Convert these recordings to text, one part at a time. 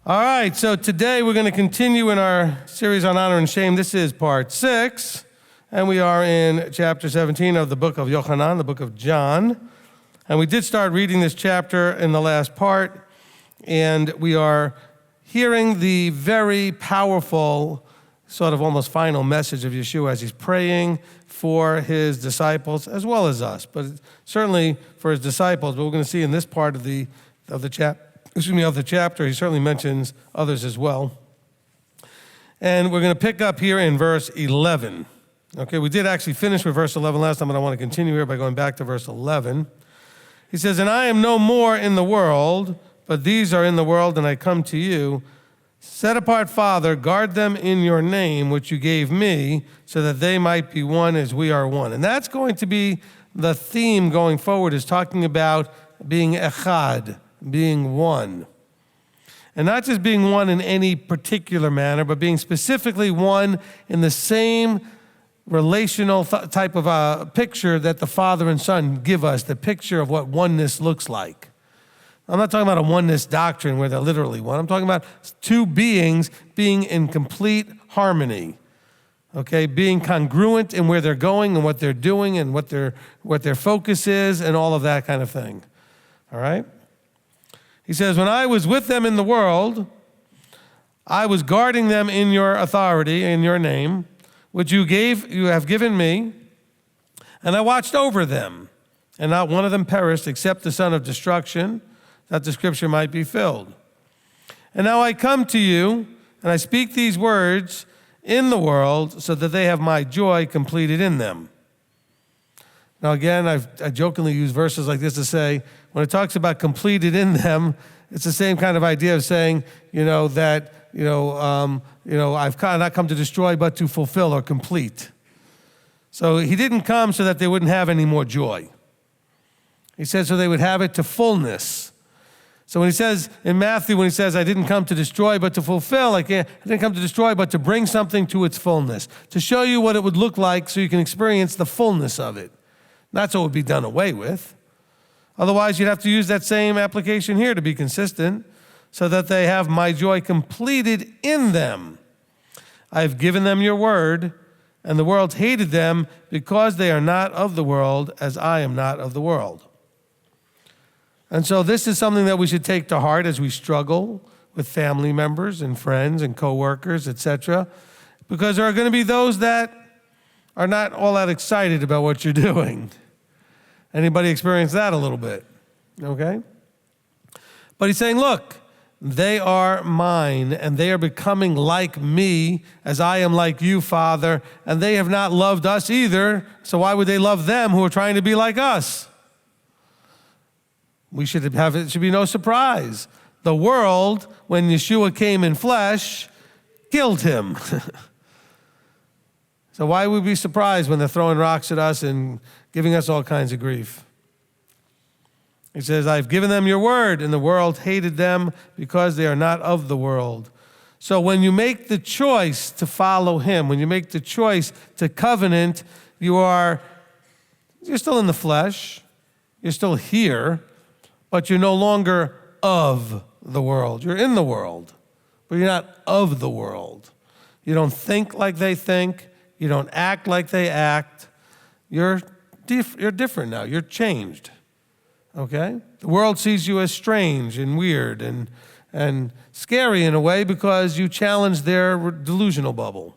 All right, so today we're going to continue in our series on honor and shame. This is part 6, and we are in chapter 17 of the book of Yochanan, the book of John. And we did start reading this chapter in the last part, and we are hearing the very powerful, sort of almost final message of Yeshua as he's praying for his disciples as well as us, but certainly for his disciples. But we're going to see in this part of the chapter, he certainly mentions others as well. And we're going to pick up here in verse 11. Okay, we did actually finish with verse 11 last time, but I want to continue here by going back to verse 11. He says, "And I am no more in the world, but these are in the world, and I come to you. Set apart, Father, guard them in your name, which you gave me, so that they might be one as we are one." And that's going to be the theme going forward, is talking about being echad, being one. And not just being one in any particular manner, but being specifically one in the same relational type of picture that the Father and Son give us, the picture of what oneness looks like. I'm not talking about a oneness doctrine where they're literally one. I'm talking about two beings being in complete harmony. Okay, being congruent in where they're going and what they're doing and what their focus is and all of that kind of thing. All right? He says, "When I was with them in the world, I was guarding them in your authority, in your name, which you have given me, and I watched over them, and not one of them perished except the son of destruction, that the scripture might be filled. And now I come to you, and I speak these words in the world, so that they have my joy completed in them." Now again, I jokingly use verses like this to say, when it talks about completed in them, it's the same kind of idea of saying, I've not come to destroy, but to fulfill or complete. So he didn't come so that they wouldn't have any more joy. He said so they would have it to fullness. So when he says in Matthew, when he says, "I didn't come to destroy, but to fulfill," I didn't come to destroy, but to bring something to its fullness, to show you what it would look like so you can experience the fullness of it. Not so it would be done away with. Otherwise, you'd have to use that same application here to be consistent, so that they have my joy completed in them. I have given them your word, and the world hated them because they are not of the world, as I am not of the world. And so this is something that we should take to heart as we struggle with family members and friends and coworkers, etc., because there are going to be those that are not all that excited about what you're doing. Anybody experience that a little bit? Okay? But he's saying, look, they are mine, and they are becoming like me, as I am like you, Father, and they have not loved us either, so why would they love them who are trying to be like us? It should be no surprise. The world, when Yeshua came in flesh, killed him. So why would we be surprised when they're throwing rocks at us and giving us all kinds of grief? He says, I've given them your word, and the world hated them because they are not of the world. So when you make the choice to follow him, when you make the choice to covenant, you're still in the flesh, you're still here, but you're no longer of the world. You're in the world, but you're not of the world. You don't think like they think. You don't act like they act. You're different now. You're changed. Okay? The world sees you as strange and weird and scary in a way because you challenge their delusional bubble.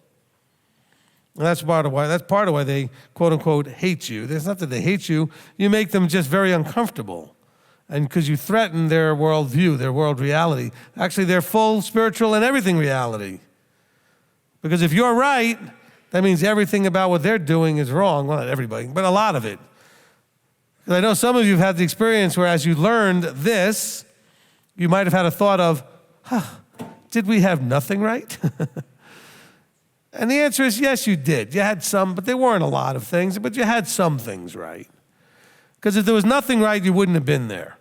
And that's part of why they, quote unquote, hate you. It's not that they hate you. You make them just very uncomfortable. And because you threaten their worldview, their world reality. Actually, their full spiritual and everything reality. Because if you're right, that means everything about what they're doing is wrong. Well, not everybody, but a lot of it. Because I know some of you have had the experience where as you learned this, you might have had a thought of, did we have nothing right? And the answer is yes, you did. You had some, but there weren't a lot of things, but you had some things right. Because if there was nothing right, you wouldn't have been there.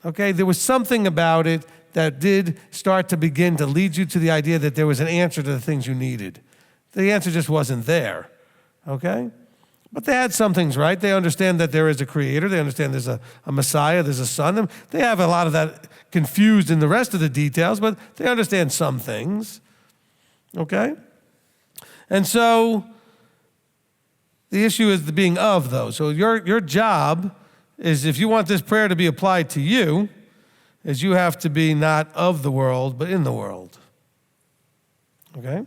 Okay? There was something about it that did start to begin to lead you to the idea that there was an answer to the things you needed. The answer just wasn't there, okay? But they had some things right. They understand that there is a creator. They understand there's a Messiah, there's a son. They have a lot of that confused in the rest of the details, but they understand some things. Okay? And so the issue is the being of those. So your job is, if you want this prayer to be applied to you, is you have to be not of the world, but in the world. Okay?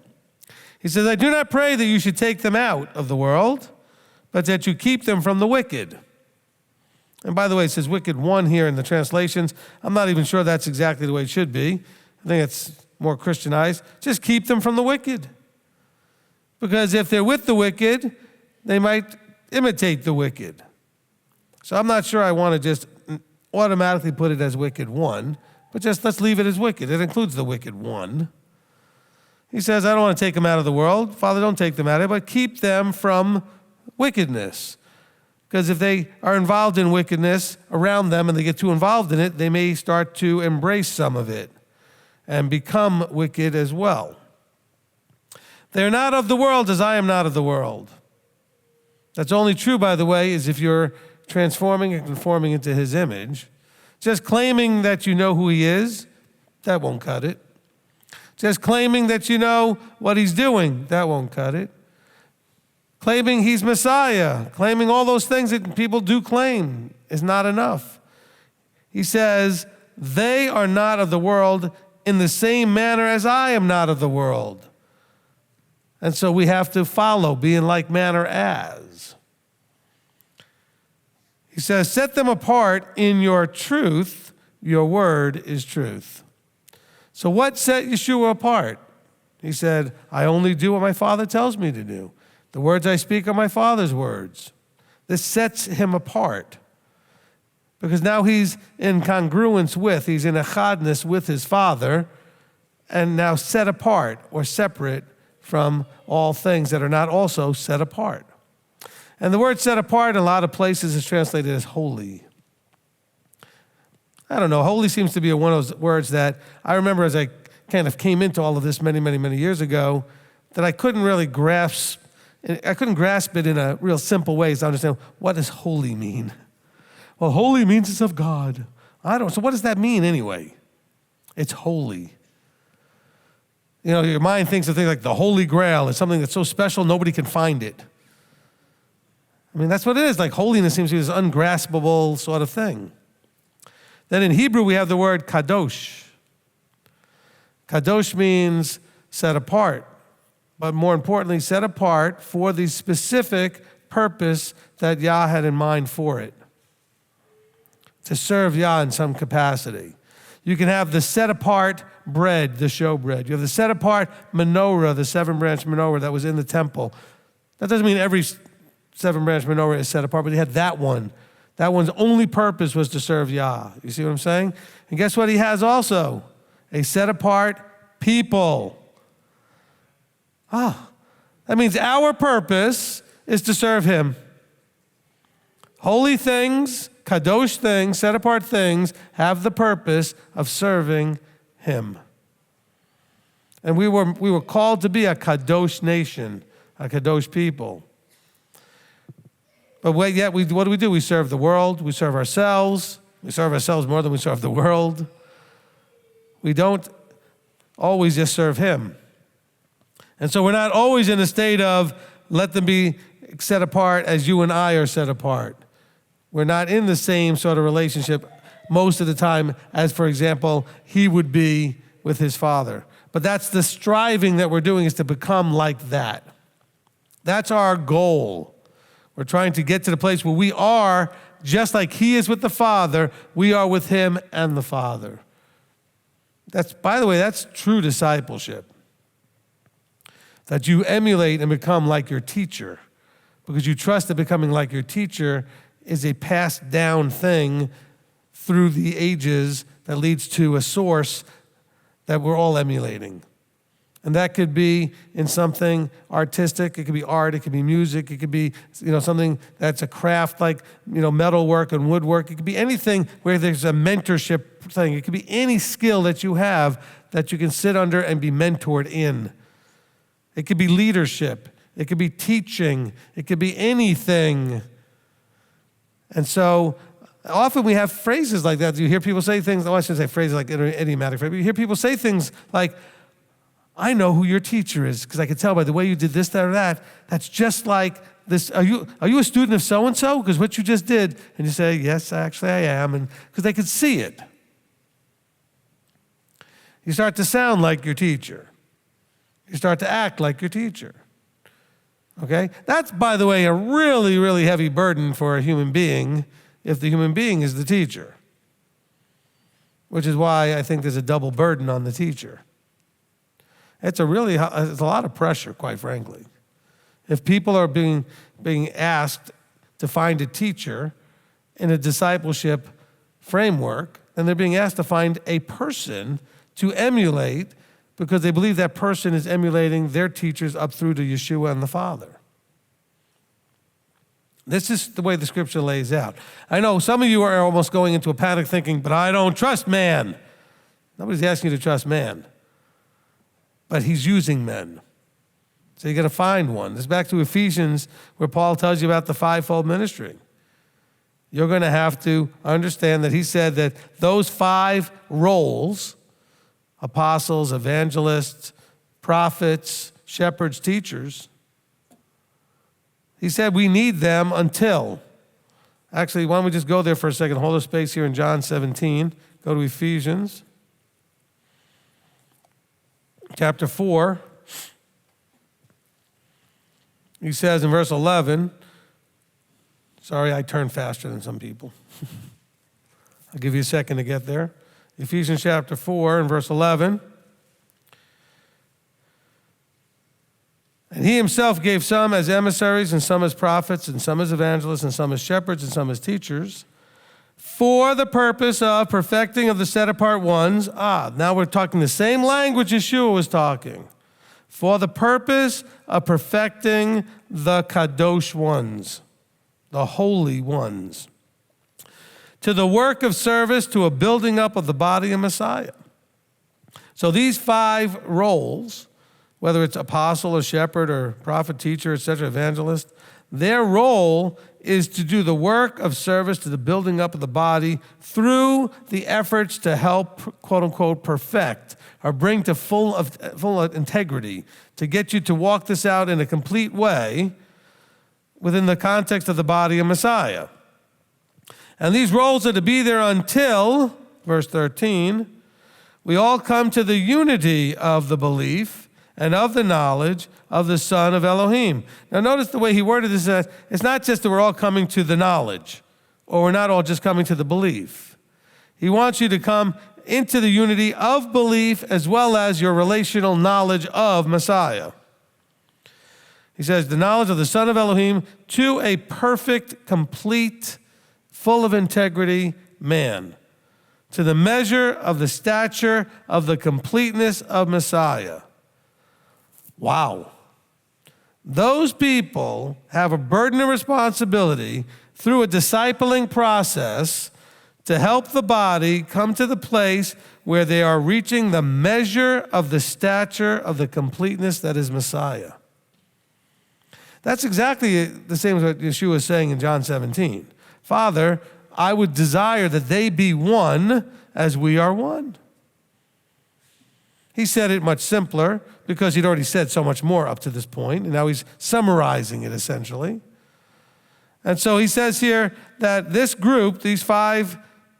He says, I do not pray that you should take them out of the world, but that you keep them from the wicked. And by the way, it says wicked one here in the translations. I'm not even sure that's exactly the way it should be. I think it's more Christianized. Just keep them from the wicked. Because if they're with the wicked, they might imitate the wicked. So I'm not sure I want to just automatically put it as wicked one, but just let's leave it as wicked. It includes the wicked one. He says, I don't want to take them out of the world. Father, don't take them out of it, but keep them from wickedness. Because if they are involved in wickedness around them and they get too involved in it, they may start to embrace some of it and become wicked as well. They're not of the world as I am not of the world. That's only true, by the way, is if you're transforming and conforming into his image. Just claiming that you know who he is, that won't cut it. Just claiming that you know what he's doing, that won't cut it. Claiming he's Messiah, claiming all those things that people do claim is not enough. He says, they are not of the world in the same manner as I am not of the world. And so we have to follow, be in like manner as. He says, set them apart in your truth. Your word is truth. So what set Yeshua apart? He said, I only do what my Father tells me to do. The words I speak are my Father's words. This sets him apart. Because now he's in congruence with, he's in echadness with his Father, and now set apart or separate from all things that are not also set apart. And the word set apart in a lot of places is translated as holy. I don't know, holy seems to be one of those words that I remember as I kind of came into all of this many, many, many years ago, that I couldn't really grasp. I couldn't grasp it in a real simple way to understand, what does holy mean? Well, holy means it's of God. So what does that mean anyway? It's holy. You know, your mind thinks of things like the Holy Grail is something that's so special nobody can find it. I mean, that's what it is. Like holiness seems to be this ungraspable sort of thing. Then in Hebrew, we have the word kadosh. Kadosh means set apart, but more importantly, set apart for the specific purpose that Yah had in mind for it, to serve Yah in some capacity. You can have the set-apart bread, the showbread. You have the set-apart menorah, the seven-branch menorah that was in the temple. That doesn't mean every seven-branch menorah is set apart, but he had that one. That one's only purpose was to serve Yah. You see what I'm saying? And guess what he has also? A set-apart people. That means our purpose is to serve him. Holy things, kadosh things, set-apart things have the purpose of serving him. And we were called to be a kadosh nation, a kadosh people. But yet, what do? We serve the world. We serve ourselves. We serve ourselves more than we serve the world. We don't always just serve him. And so we're not always in a state of let them be set apart as you and I are set apart. We're not in the same sort of relationship most of the time as, for example, he would be with his Father. But that's the striving that we're doing, is to become like that. That's our goal. We're trying to get to the place where we are, just like he is with the Father, we are with him and the Father. By the way, that's true discipleship. That you emulate and become like your teacher, because you trust that becoming like your teacher is a passed down thing through the ages that leads to a source that we're all emulating. And that could be in something artistic, it could be art, it could be music, it could be something that's a craft like metalwork and woodwork. It could be anything where there's a mentorship thing. It could be any skill that you have that you can sit under and be mentored in. It could be leadership. It could be teaching. It could be anything. And so often we have phrases like that. You hear people say things, I shouldn't say phrases like idiomatic phrases, but you hear people say things like, I know who your teacher is because I can tell by the way you did this, that, or that. That's just like this. Are you a student of so-and-so? Because what you just did. And you say, yes, actually I am. And because they could see it. You start to sound like your teacher. You start to act like your teacher. Okay? That's, by the way, a really, really heavy burden for a human being if the human being is the teacher. Which is why I think there's a double burden on the teacher. It's a lot of pressure, quite frankly. If people are being asked to find a teacher in a discipleship framework, then they're being asked to find a person to emulate because they believe that person is emulating their teachers up through to Yeshua and the Father. This is the way the scripture lays out. I know some of you are almost going into a panic thinking, but I don't trust man. Nobody's asking you to trust man. But he's using men. So you got to find one. This is back to Ephesians where Paul tells you about the fivefold ministry. You're going to have to understand that he said that those 5 roles, apostles, evangelists, prophets, shepherds, teachers, he said we need them until. Actually, why don't we just go there for a second, hold a space here in John 17, go to Ephesians. Chapter 4, he says in verse 11, sorry, I turn faster than some people. I'll give you a second to get there. Ephesians chapter 4 and verse 11. And he himself gave some as emissaries and some as prophets and some as evangelists and some as shepherds and some as teachers for the purpose of perfecting of the set-apart ones. Now we're talking the same language Yeshua was talking. For the purpose of perfecting the kadosh ones, the holy ones, to the work of service, to a building up of the body of Messiah. So these 5 roles, whether it's apostle or shepherd or prophet, teacher, etc., evangelist, their role is to do the work of service to the building up of the body through the efforts to help, quote unquote, perfect or bring to full integrity, to get you to walk this out in a complete way within the context of the body of Messiah. And these roles are to be there until, verse 13, we all come to the unity of the belief and of the knowledge of the Son of Elohim. Now notice the way he worded this. It's not just that we're all coming to the knowledge, or we're not all just coming to the belief. He wants you to come into the unity of belief as well as your relational knowledge of Messiah. He says, the knowledge of the Son of Elohim to a perfect, complete, full of integrity man, to the measure of the stature of the completeness of Messiah. Wow. Those people have a burden of responsibility through a discipling process to help the body come to the place where they are reaching the measure of the stature of the completeness that is Messiah. That's exactly the same as what Yeshua is saying in John 17. Father, I would desire that they be one as we are one. He said it much simpler because he'd already said so much more up to this point, and now he's summarizing it essentially. And so he says here that this group, these 5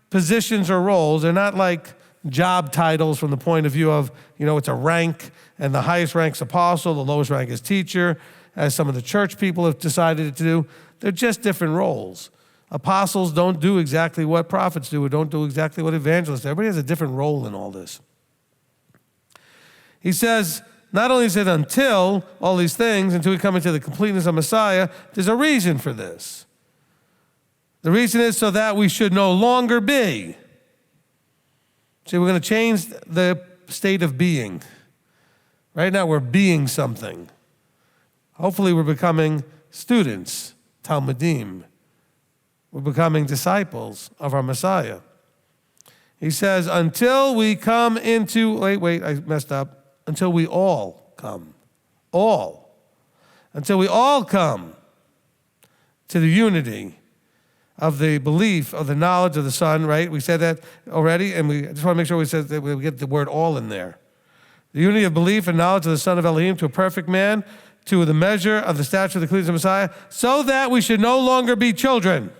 positions or roles, they're not like job titles from the point of view of, it's a rank, and the highest rank's apostle, the lowest rank is teacher, as some of the church people have decided to do. They're just different roles. Apostles don't do exactly what prophets do, or don't do exactly what evangelists do. Everybody has a different role in all this. He says, not only is it until all these things, until we come into the completeness of Messiah, there's a reason for this. The reason is so that we should no longer be. See, we're going to change the state of being. Right now we're being something. Hopefully we're becoming students, Talmudim. We're becoming disciples of our Messiah. He says, until we come into, I messed up. Until we all come. All. until we all come to the unity of the belief of the knowledge of the Son, right? We said that already, and we just want to make sure we said that we get the word all in there. The unity of belief and knowledge of the Son of Elohim to a perfect man, to the measure of the stature of the completeness of Messiah, so that we should no longer be children.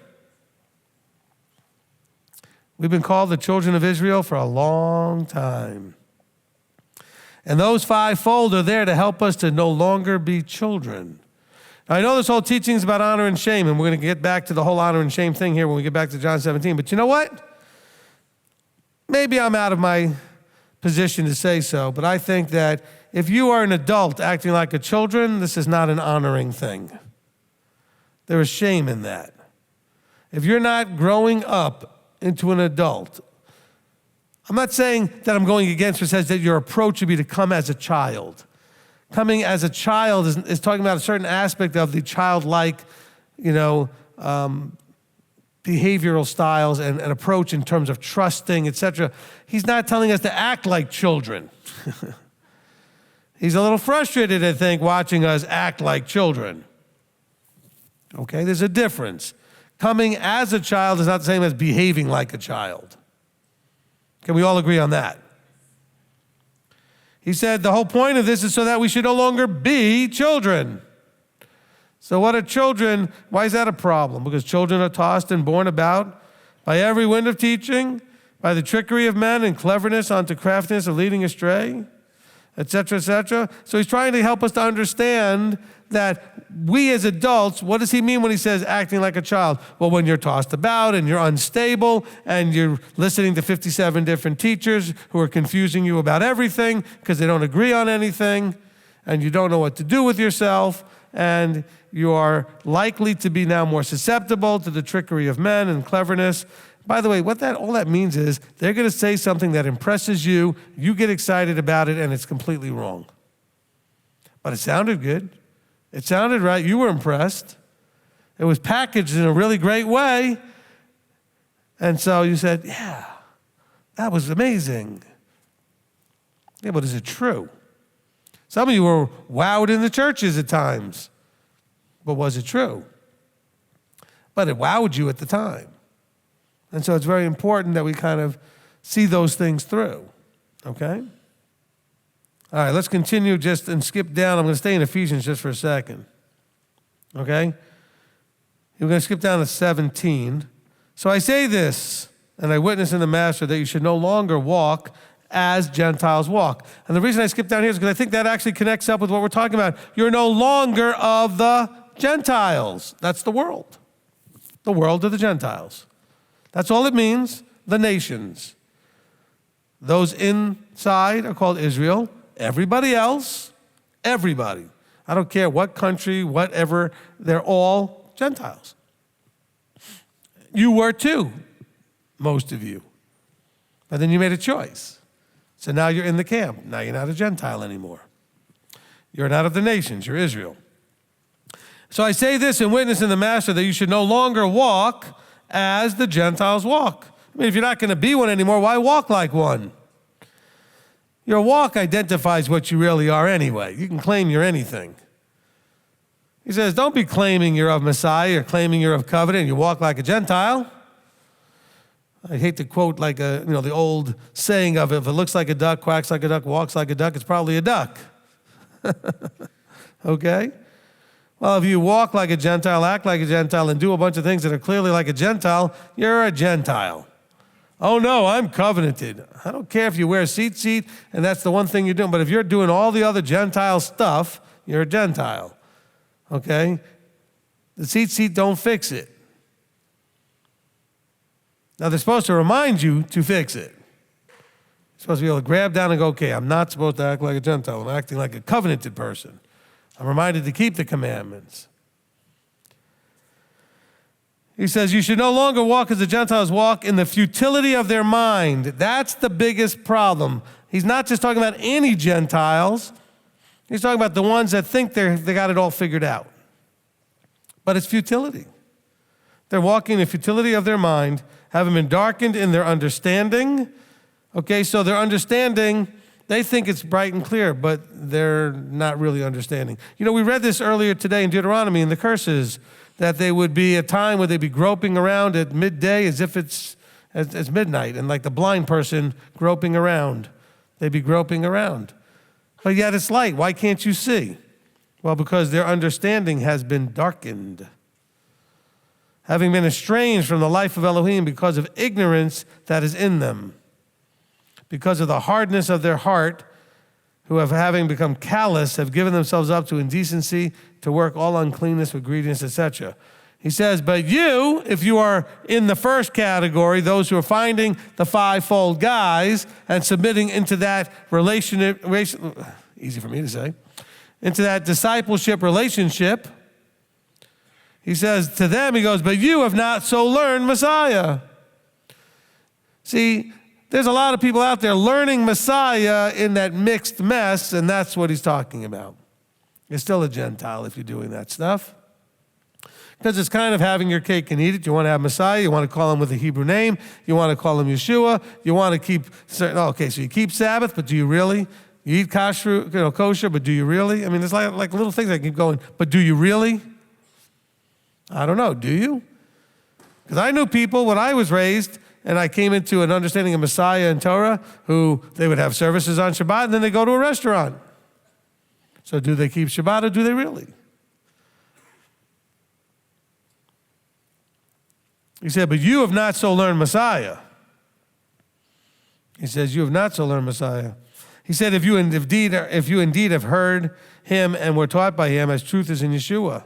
We've been called the children of Israel for a long time. And those fivefold are there to help us to no longer be children. Now, I know this whole teaching is about honor and shame, and we're going to get back to the whole honor and shame thing here when we get back to John 17. But you know what? Maybe I'm out of my position to say so, but I think that if you are an adult acting like a children, this is not an honoring thing. There is shame in that. If you're not growing up into an adult, I'm not saying that I'm going against what says that your approach should be to come as a child. Coming as a child is talking about a certain aspect of the childlike, behavioral styles and approach in terms of trusting, etc. He's not telling us to act like children. He's a little frustrated, I think, watching us act like children. Okay, there's a difference. Coming as a child is not the same as behaving like a child. Can we all agree on that? He said the whole point of this is so that we should no longer be children. So what are children? Why is that a problem? Because children are tossed and borne about by every wind of teaching, by the trickery of men and cleverness unto craftiness of leading astray, etc., etc. So he's trying to help us to understand that we as adults, what does he mean when he says acting like a child? Well, when you're tossed about and you're unstable and you're listening to 57 different teachers who are confusing you about everything because they don't agree on anything, and you don't know what to do with yourself, and you are likely to be now more susceptible to the trickery of men and cleverness. By the way, all that means is they're going to say something that impresses you, you get excited about it, and it's completely wrong. But it sounded good. It sounded right. You were impressed. It was packaged in a really great way. And so you said, yeah, that was amazing. Yeah, but is it true? Some of you were wowed in the churches at times. But was it true? But it wowed you at the time. And so it's very important that we kind of see those things through. Okay? All right, let's continue and skip down. I'm going to stay in Ephesians just for a second. Okay? We're going to skip down to 17. So I say this, and I witness in the Master, that you should no longer walk as Gentiles walk. And the reason I skip down here is because I think that actually connects up with what we're talking about. You're no longer of the Gentiles. That's the world. The world of the Gentiles. That's all it means, the nations. Those inside are called Israel. Everybody else, everybody. I don't care what country, whatever, they're all Gentiles. You were too, most of you. But then you made a choice. So now you're in the camp. Now you're not a Gentile anymore. You're not of the nations, you're Israel. So I say this and witness in the Master that you should no longer walk as the Gentiles walk. I mean, if you're not going to be one anymore, why walk like one? Your walk identifies what you really are anyway. You can claim you're anything. He says, don't be claiming you're of Messiah or claiming you're of covenant and you walk like a Gentile. I hate to quote like the old saying of it, if it looks like a duck, quacks like a duck, walks like a duck, it's probably a duck. Okay? Well, if you walk like a Gentile, act like a Gentile, and do a bunch of things that are clearly like a Gentile, you're a Gentile. Oh no, I'm covenanted. I don't care if you wear a seat, and that's the one thing you're doing, but if you're doing all the other Gentile stuff, you're a Gentile. Okay? The seat don't fix it. Now, they're supposed to remind you to fix it. You're supposed to be able to grab down and go, okay, I'm not supposed to act like a Gentile. I'm acting like a covenanted person. I'm reminded to keep the commandments. He says, you should no longer walk as the Gentiles walk in the futility of their mind. That's the biggest problem. He's not just talking about any Gentiles. He's talking about the ones that think they got it all figured out. But it's futility. They're walking in the futility of their mind, having been darkened in their understanding. Okay, so their understanding, They think it's bright and clear, but they're not really understanding. We read this earlier today in Deuteronomy in the curses, that they would be a time where they'd be groping around at midday as if it's midnight, and like the blind person groping around. They'd be groping around. But yet it's light. Why can't you see? Well, because their understanding has been darkened. Having been estranged from the life of Elohim because of ignorance that is in them. Because of the hardness of their heart, who having become callous, have given themselves up to indecency, to work all uncleanness with greediness, etc. He says, but you, if you are in the first category, those who are finding the fivefold guys and submitting into that easy for me to say, into that discipleship relationship, he says to them, he goes, but you have not so learned Messiah. See, there's a lot of people out there learning Messiah in that mixed mess, and that's what he's talking about. You're still a Gentile if you're doing that stuff. Because it's kind of having your cake and eat it. You want to have Messiah. You want to call him with a Hebrew name. You want to call him Yeshua. You want to keep certain, okay, so you keep Sabbath, but do you really? You eat kosher, but do you really? I mean, there's like little things that keep going, but do you really? I don't know, do you? Because I knew people when I was raised, and I came into an understanding of Messiah and Torah, who they would have services on Shabbat, and then they go to a restaurant. So do they keep Shabbat, or do they really? He said, but you have not so learned Messiah. He says, you have not so learned Messiah. He said, if you indeed have heard him and were taught by him, as truth is in Yeshua.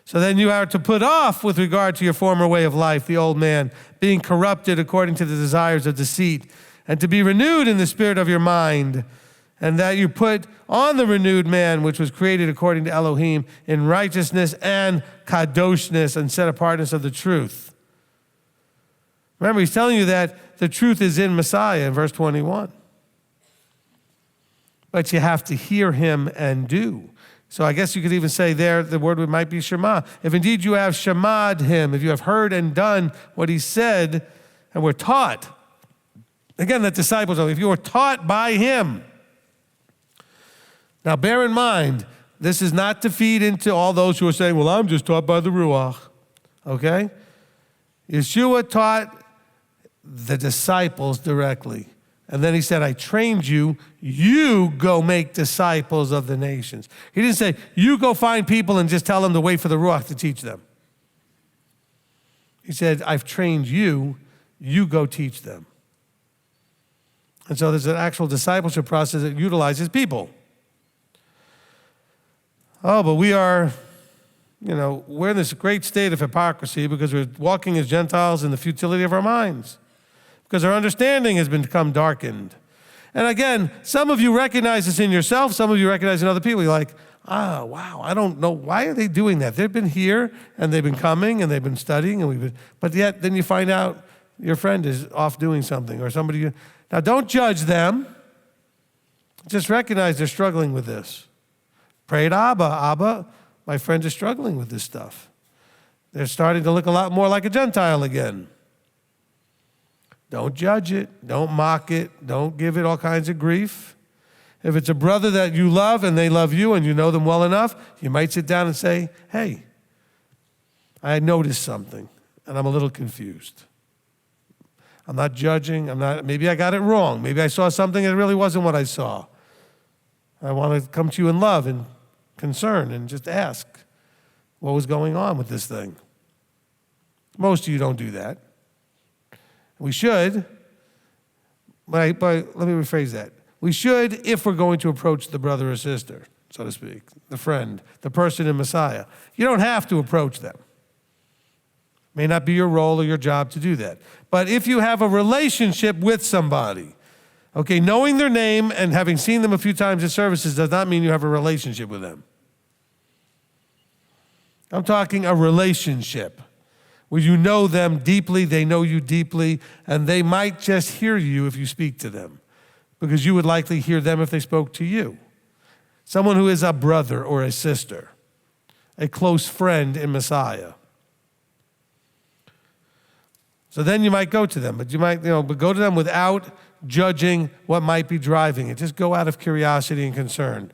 So then you are to put off with regard to your former way of life, the old man, being corrupted according to the desires of deceit, and to be renewed in the spirit of your mind, and that you put on the renewed man, which was created according to Elohim, in righteousness and kadoshness and set apartness of the truth. Remember, he's telling you that the truth is in Messiah in verse 21. But you have to hear him and do. So I guess you could even say there, the word might be Shema. If indeed you have Shema'd him, if you have heard and done what he said and were taught. Again, that disciples, if you were taught by him. Now bear in mind, this is not to feed into all those who are saying, well, I'm just taught by the Ruach. Okay? Yeshua taught the disciples directly. And then he said, I trained you, you go make disciples of the nations. He didn't say, you go find people and just tell them to wait for the Ruach to teach them. He said, I've trained you, you go teach them. And so there's an actual discipleship process that utilizes people. Oh, but we are, we're in this great state of hypocrisy because we're walking as Gentiles in the futility of our minds. Because our understanding has become darkened. And again, some of you recognize this in yourself, some of you recognize in other people. You're like, wow, I don't know. Why are they doing that? They've been here, and they've been coming, and they've been studying, but yet then you find out your friend is off doing something, or somebody. Now, don't judge them. Just recognize they're struggling with this. Pray to Abba, my friend is struggling with this stuff. They're starting to look a lot more like a Gentile again. Don't judge it. Don't mock it. Don't give it all kinds of grief. If it's a brother that you love and they love you and you know them well enough, you might sit down and say, hey, I noticed something and I'm a little confused. I'm not judging. Maybe I got it wrong. Maybe I saw something that really wasn't what I saw. I want to come to you in love and concern and just ask what was going on with this thing. Most of you don't do that. We should, but let me rephrase that. We should if we're going to approach the brother or sister, so to speak, the friend, the person in Messiah. You don't have to approach them. It may not be your role or your job to do that. But if you have a relationship with somebody, okay, knowing their name and having seen them a few times at services does not mean you have a relationship with them. I'm talking a relationship where you know them deeply, they know you deeply, and they might just hear you if you speak to them, because you would likely hear them if they spoke to you. Someone who is a brother or a sister, a close friend in Messiah. So then you might go to them, but but go to them without judging what might be driving it. Just go out of curiosity and concern.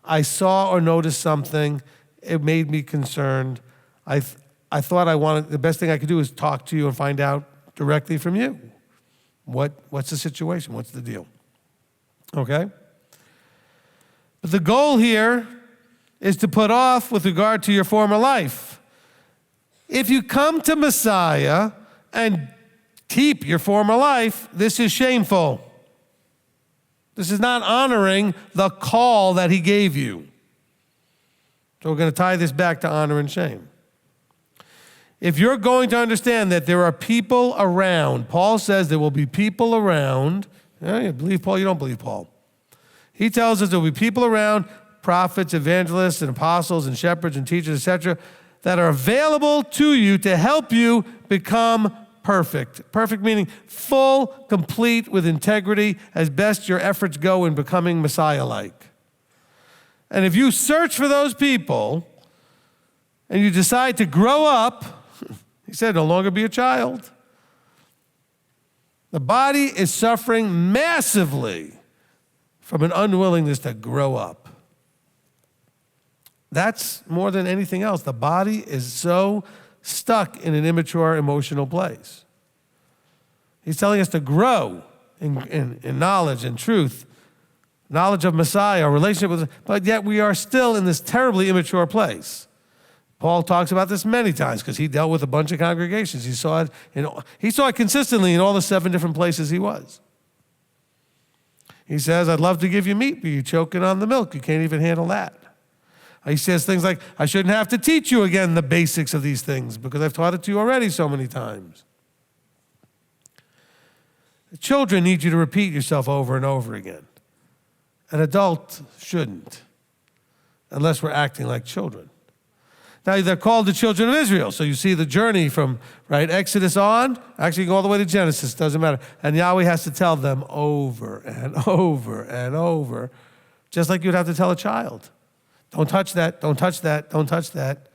I saw or noticed something. It made me concerned. I thought the best thing I could do is talk to you and find out directly from you. What's the situation? What's the deal? Okay? But the goal here is to put off with regard to your former life. If you come to Messiah and keep your former life, this is shameful. This is not honoring the call that he gave you. So we're going to tie this back to honor and shame. If you're going to understand that there are people around, Paul says there will be people around. You believe Paul, you don't believe Paul. He tells us there will be people around, prophets, evangelists, and apostles, and shepherds, and teachers, etc., that are available to you to help you become perfect. Perfect meaning full, complete, with integrity, as best your efforts go in becoming Messiah-like. And if you search for those people and you decide to grow up, he said, no longer be a child. The body is suffering massively from an unwillingness to grow up. That's more than anything else. The body is so stuck in an immature emotional place. He's telling us to grow in knowledge and truth, knowledge of Messiah, a relationship with, but yet we are still in this terribly immature place. Paul talks about this many times because he dealt with a bunch of congregations. He saw it consistently in all the 7 different places he was. He says, I'd love to give you meat, but you're choking on the milk. You can't even handle that. He says things like, I shouldn't have to teach you again the basics of these things because I've taught it to you already so many times. The children need you to repeat yourself over and over again. An adult shouldn't, unless we're acting like children. Now, they're called the children of Israel. So you see the journey from Exodus on, actually go all the way to Genesis, doesn't matter. And Yahweh has to tell them over and over and over, just like you'd have to tell a child. Don't touch that, don't touch that, don't touch that.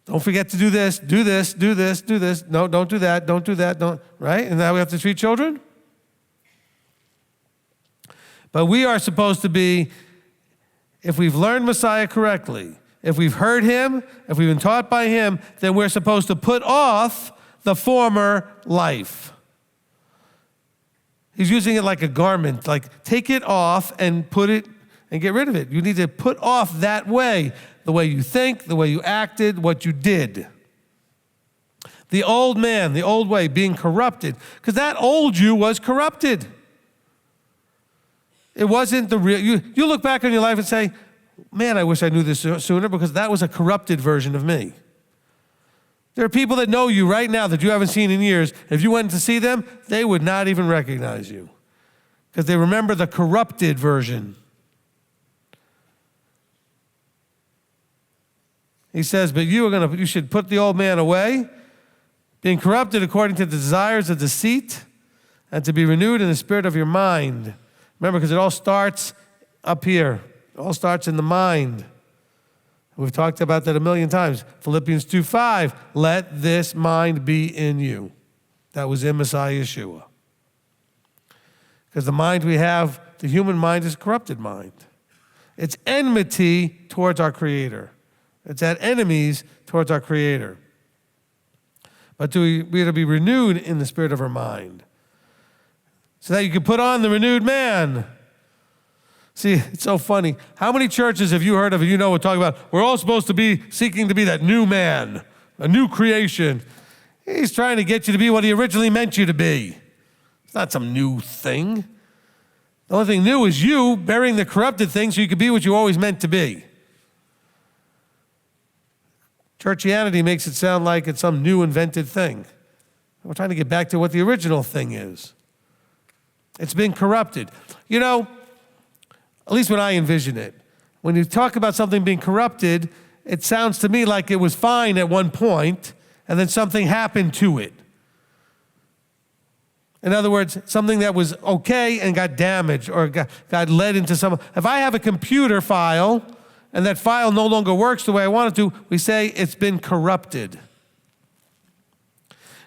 Don't forget to do this, do this, do this, do this. No, don't do that, don't do that, don't, right? And now we have to treat children? But we are supposed to be, if we've learned Messiah correctly, if we've heard him, if we've been taught by him, then we're supposed to put off the former life. He's using it like a garment, like take it off and put it and get rid of it. You need to put off that way, the way you think, the way you acted, what you did. The old man, the old way, being corrupted, because that old you was corrupted. It wasn't the real, you look back on your life and say, man, I wish I knew this sooner because that was a corrupted version of me. There are people that know you right now that you haven't seen in years. If you went to see them, they would not even recognize you because they remember the corrupted version. He says, but you should put the old man away, being corrupted according to the desires of deceit, and to be renewed in the spirit of your mind. Remember, because it all starts up here. It all starts in the mind. We've talked about that a million times. Philippians 2:5, let this mind be in you. That was in Messiah Yeshua. Because the mind we have, the human mind, is a corrupted mind. It's enmity towards our Creator. It's at enemies towards our Creator. But we are to be renewed in the spirit of our mind, so that you can put on the renewed man. See, it's so funny. How many churches have you heard of, and we're talking about, we're all supposed to be seeking to be that new man, a new creation. He's trying to get you to be what he originally meant you to be. It's not some new thing. The only thing new is you burying the corrupted thing so you can be what you always meant to be. Churchianity makes it sound like it's some new invented thing. We're trying to get back to what the original thing is. It's been corrupted. At least when I envision it, when you talk about something being corrupted, it sounds to me like it was fine at one point, and then something happened to it. In other words, something that was okay and got damaged or got led into some. If I have a computer file and that file no longer works the way I want it to, we say it's been corrupted.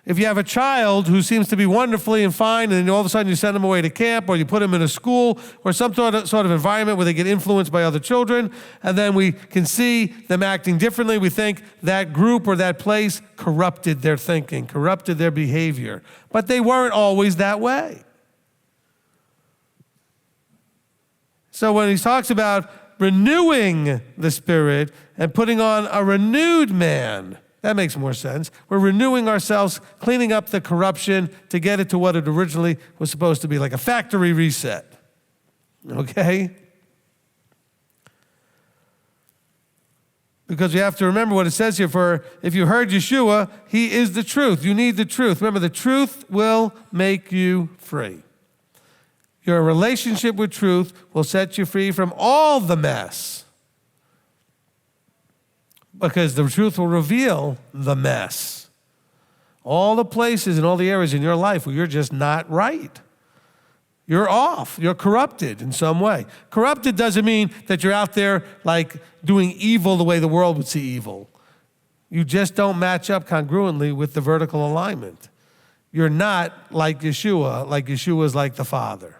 If you have a child who seems to be wonderfully and fine, and then all of a sudden you send them away to camp, or you put them in a school, or some sort of environment where they get influenced by other children, and then we can see them acting differently, we think that group or that place corrupted their thinking, corrupted their behavior. But they weren't always that way. So when he talks about renewing the spirit and putting on a renewed man, that makes more sense. We're renewing ourselves, cleaning up the corruption to get it to what it originally was supposed to be, like a factory reset. Okay? Because we have to remember what it says here, for if you heard Yeshua, he is the truth. You need the truth. Remember, the truth will make you free. Your relationship with truth will set you free from all the mess. Because the truth will reveal the mess. All the places and all the areas in your life where you're just not right. You're off. You're corrupted in some way. Corrupted doesn't mean that you're out there like doing evil the way the world would see evil. You just don't match up congruently with the vertical alignment. You're not like Yeshua is like the Father.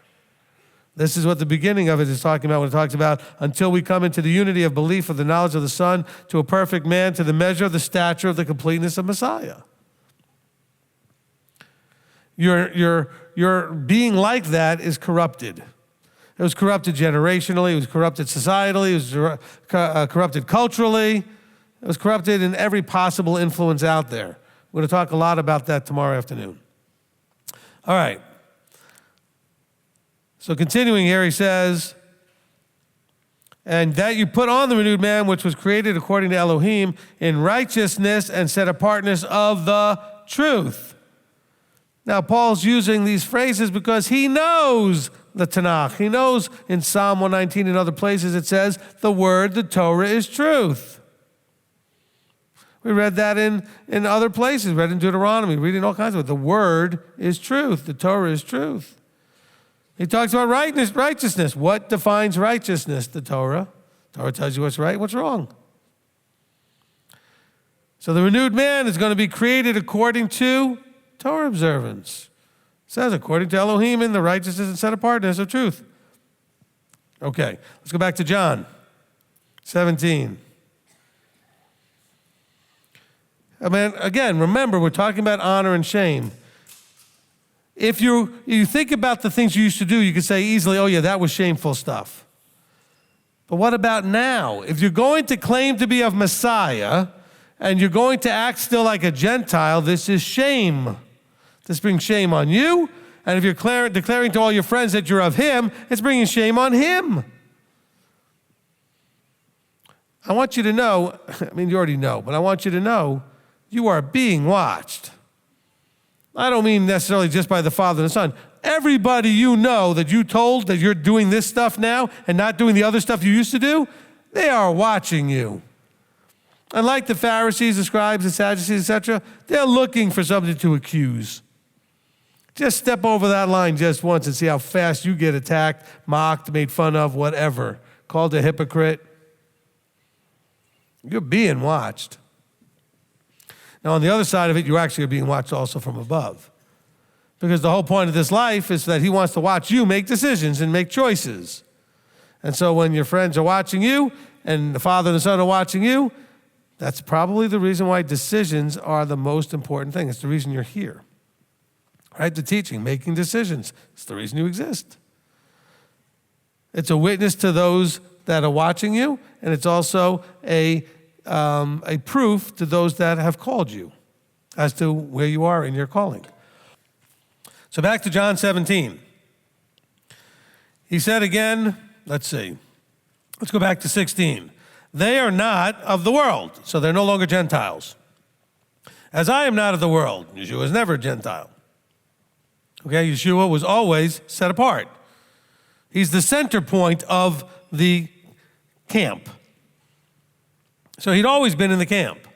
This is what the beginning of it is talking about when it talks about until we come into the unity of belief of the knowledge of the Son, to a perfect man, to the measure of the stature of the completeness of Messiah. Your being like that is corrupted. It was corrupted generationally. It was corrupted societally. It was corrupted culturally. It was corrupted in every possible influence out there. We're going to talk a lot about that tomorrow afternoon. All right. So continuing here, he says, and that you put on the renewed man, which was created according to Elohim, in righteousness and set apartness of the truth. Now, Paul's using these phrases because he knows the Tanakh. He knows in Psalm 119 and other places it says, the word, the Torah, is truth. We read that in other places, read in Deuteronomy, reading all kinds of it. The word is truth. The Torah is truth. He talks about righteousness. What defines righteousness? The Torah. The Torah tells you what's right, what's wrong. So the renewed man is going to be created according to Torah observance. It says, according to Elohim, in the righteousness and set apartness of truth. Okay, let's go back to John 17. I mean, again, remember, we're talking about honor and shame. If you think about the things you used to do, you could say easily, oh yeah, that was shameful stuff. But what about now? If you're going to claim to be of Messiah, and you're going to act still like a Gentile, this is shame. This brings shame on you, and if you're declaring to all your friends that you're of him, it's bringing shame on him. I want you to know, I mean, you already know, but I want you to know, you are being watched. I don't mean necessarily just by the Father and the Son. Everybody you know that you told that you're doing this stuff now and not doing the other stuff you used to do, they are watching you. And like the Pharisees, the scribes, the Sadducees, etc., they're looking for somebody to accuse. Just step over that line just once and see how fast you get attacked, mocked, made fun of, whatever, called a hypocrite. You're being watched. Now, on the other side of it, you actually are being watched also from above. Because the whole point of this life is that he wants to watch you make decisions and make choices. And so when your friends are watching you and the Father and the Son are watching you, that's probably the reason why decisions are the most important thing. It's the reason you're here. Right? The teaching, making decisions. It's the reason you exist. It's a witness to those that are watching you, and it's also a proof to those that have called you as to where you are in your calling. So back to John 17. He said again, let's go back to 16. They are not of the world, so they're no longer Gentiles. As I am not of the world, Yeshua is never a Gentile. Okay, Yeshua was always set apart. He's the center point of the camp. So he'd always been in the camp.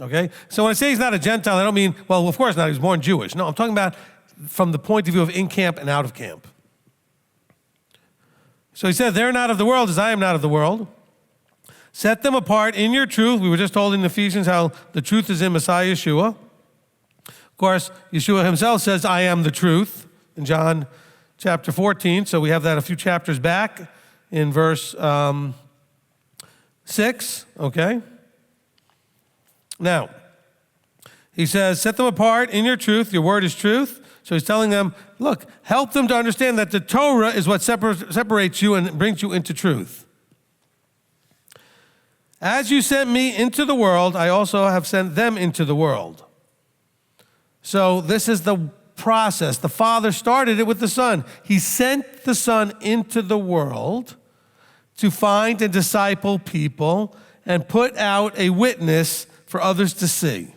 Okay? So when I say he's not a Gentile, I don't mean, well, of course not, he was born Jewish. No, I'm talking about from the point of view of in camp and out of camp. So he said, they're not of the world as I am not of the world. Set them apart in your truth. We were just told in Ephesians how the truth is in Messiah Yeshua. Of course, Yeshua himself says, I am the truth, in John chapter 14. So we have that a few chapters back in verse 6, okay? Now, he says, set them apart in your truth. Your word is truth. So he's telling them, look, help them to understand that the Torah is what separates you and brings you into truth. As you sent me into the world, I also have sent them into the world. So this is the process. The Father started it with the Son. He sent the Son into the world to find and disciple people and put out a witness for others to see.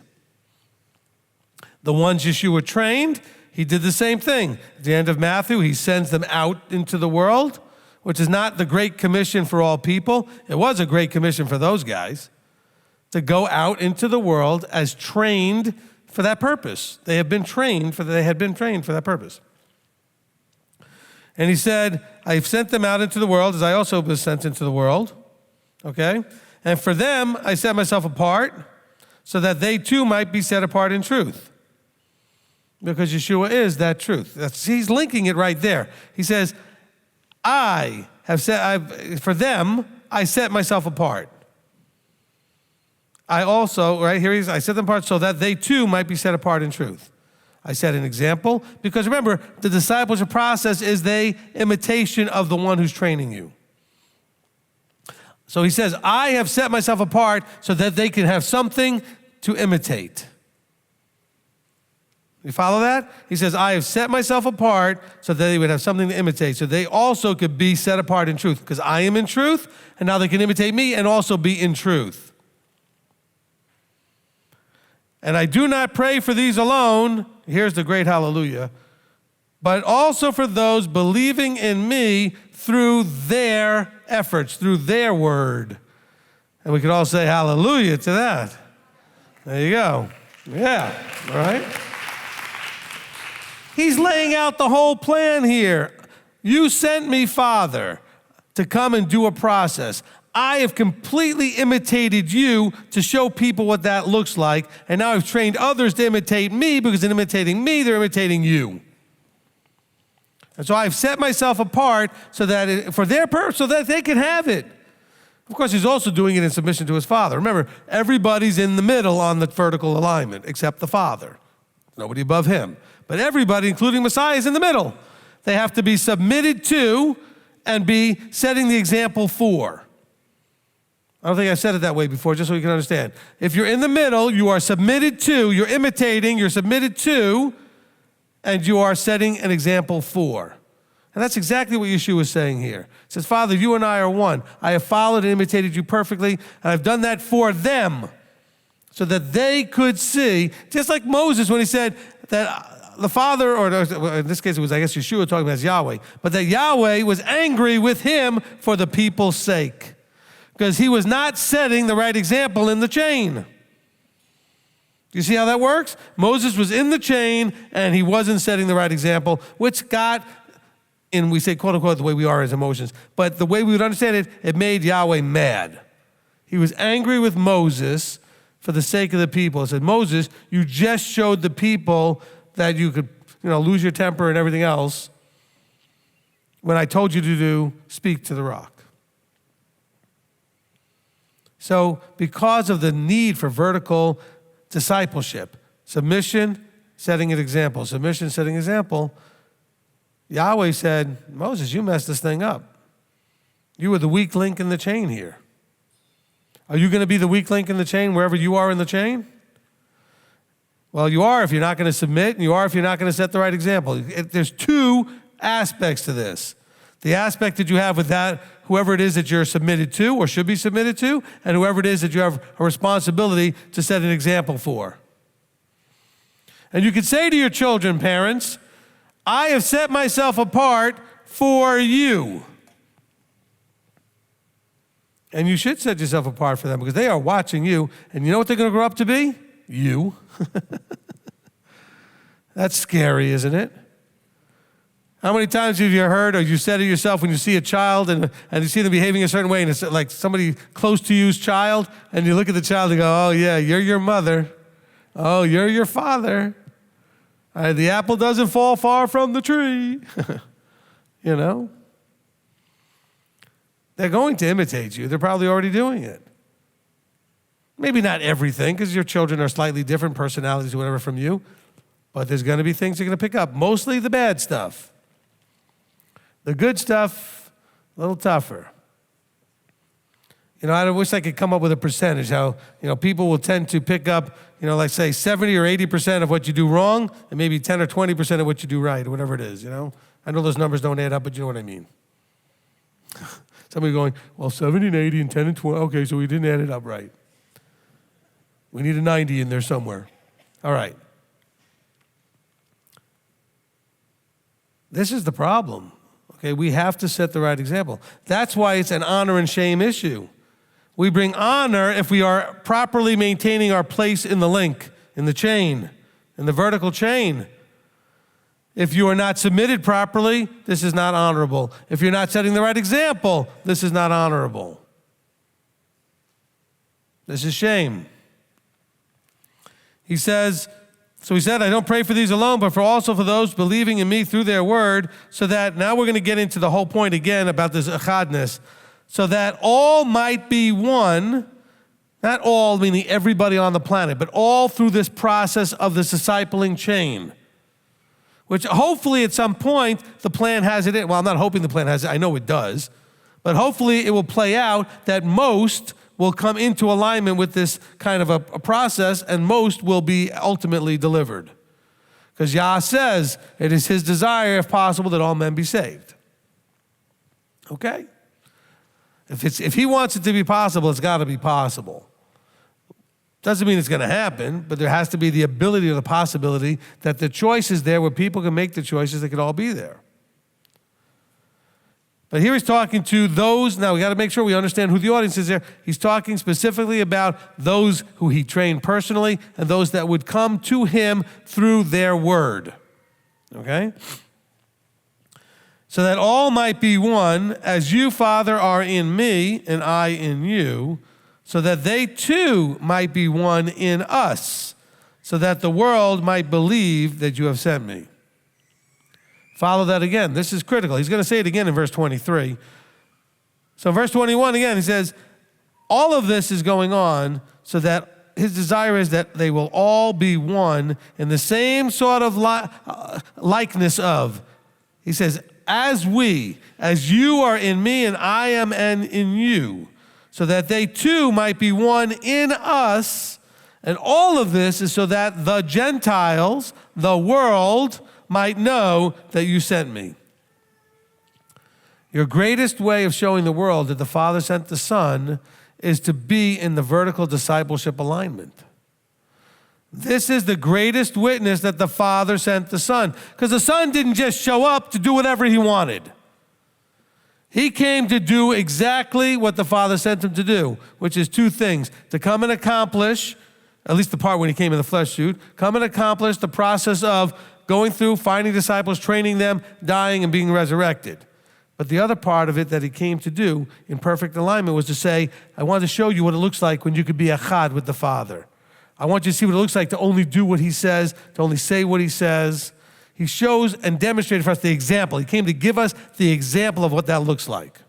The ones Yeshua trained, he did the same thing. At the end of Matthew, he sends them out into the world, which is not the Great Commission for all people. It was a Great Commission for those guys to go out into the world as trained for that purpose. They had been trained for that purpose. And he said, I've sent them out into the world as I also was sent into the world. Okay? And for them, I set myself apart so that they too might be set apart in truth. Because Yeshua is that truth. He's linking it right there. He says, for them, I set myself apart. I also, right here, I set them apart so that they too might be set apart in truth. I set an example, because remember, the discipleship process is the imitation of the one who's training you. So he says, I have set myself apart so that they can have something to imitate. You follow that? He says, I have set myself apart so that they would have something to imitate, so they also could be set apart in truth, because I am in truth, and now they can imitate me and also be in truth. And I do not pray for these alone, here's the great hallelujah, but also for those believing in me through their efforts, through their word. And we could all say hallelujah to that. There you go. Yeah, all right? He's laying out the whole plan here. You sent me, Father, to come and do a process. I have completely imitated you to show people what that looks like, and now I've trained others to imitate me, because in imitating me, they're imitating you. And so I've set myself apart so that for their purpose, so that they can have it. Of course, he's also doing it in submission to his Father. Remember, everybody's in the middle on the vertical alignment, except the Father. Nobody above him. But everybody, including Messiah, is in the middle. They have to be submitted to and be setting the example for. I don't think I've said it that way before, just so you can understand. If you're in the middle, you are submitted to, you're imitating, you're submitted to, and you are setting an example for. And that's exactly what Yeshua is saying here. He says, Father, you and I are one. I have followed and imitated you perfectly, and I've done that for them, so that they could see, just like Moses when he said that the Father, or in this case it was, I guess, Yeshua talking about as Yahweh, but that Yahweh was angry with him for the people's sake, because he was not setting the right example in the chain. Do you see how that works? Moses was in the chain, and he wasn't setting the right example, which got, and we say, quote unquote, the way we are as emotions, but the way we would understand it, it made Yahweh mad. He was angry with Moses for the sake of the people. He said, Moses, you just showed the people that you could, lose your temper and everything else when I told you to speak to the rock. So because of the need for vertical discipleship, submission, setting an example, submission, setting an example, Yahweh said, Moses, you messed this thing up. You were the weak link in the chain here. Are you going to be the weak link in the chain wherever you are in the chain? Well, you are if you're not going to submit, and you are if you're not going to set the right example. There's two aspects to this. The aspect that you have with that, whoever it is that you're submitted to or should be submitted to, and whoever it is that you have a responsibility to set an example for. And you could say to your children, parents, I have set myself apart for you. And you should set yourself apart for them, because they are watching you, and you know what they're going to grow up to be? You. That's scary, isn't it? How many times have you heard or you said to yourself when you see a child and you see them behaving a certain way, and it's like somebody close to you's child, and you look at the child and go, oh yeah, you're your mother. Oh, you're your father. The apple doesn't fall far from the tree. You know? They're going to imitate you. They're probably already doing it. Maybe not everything, because your children are slightly different personalities or whatever from you, but there's going to be things you're going to pick up. Mostly the bad stuff. The good stuff, a little tougher. I wish I could come up with a percentage, how, people will tend to pick up, like say 70 or 80% of what you do wrong, and maybe 10 or 20% of what you do right, or whatever it is, I know those numbers don't add up, but you know what I mean. Somebody going, well, 70 and 80 and 10 and 20, okay, so we didn't add it up right. We need a 90 in there somewhere. All right. This is the problem. Okay, we have to set the right example. That's why it's an honor and shame issue. We bring honor if we are properly maintaining our place in the link, in the chain, in the vertical chain. If you are not submitted properly, this is not honorable. If you're not setting the right example, this is not honorable. This is shame. He said, I don't pray for these alone, but also for those believing in me through their word, so that, now we're going to get into the whole point again about this echadness, so that all might be one, not all meaning everybody on the planet, but all through this process of this discipling chain, which hopefully at some point the plan has it in. Well, I'm not hoping the plan has it. I know it does. But hopefully it will play out that most will come into alignment with this kind of a process, and most will be ultimately delivered. Because Yah says it is his desire, if possible, that all men be saved. Okay? If he wants it to be possible, it's got to be possible. Doesn't mean it's going to happen, but there has to be the ability or the possibility that the choice is there where people can make the choices that could all be there. But here he's talking to those, now we got to make sure we understand who the audience is there. He's talking specifically about those who he trained personally and those that would come to him through their word. Okay? So that all might be one, as you, Father, are in me and I in you, so that they too might be one in us, so that the world might believe that you have sent me. Follow that again. This is critical. He's going to say it again in verse 23. So verse 21 again, he says, all of this is going on so that his desire is that they will all be one in the same sort of likeness of. He says, as you are in me and I am in you, so that they too might be one in us. And all of this is so that the Gentiles, the world, might know that you sent me. Your greatest way of showing the world that the Father sent the Son is to be in the vertical discipleship alignment. This is the greatest witness that the Father sent the Son. Because the Son didn't just show up to do whatever he wanted. He came to do exactly what the Father sent him to do, which is two things: to come and accomplish, at least the part when he came in the flesh suit, come and accomplish the process of going through, finding disciples, training them, dying, and being resurrected. But the other part of it that he came to do in perfect alignment was to say, I want to show you what it looks like when you could be echad with the Father. I want you to see what it looks like to only do what he says, to only say what he says. He shows and demonstrated for us the example. He came to give us the example of what that looks like.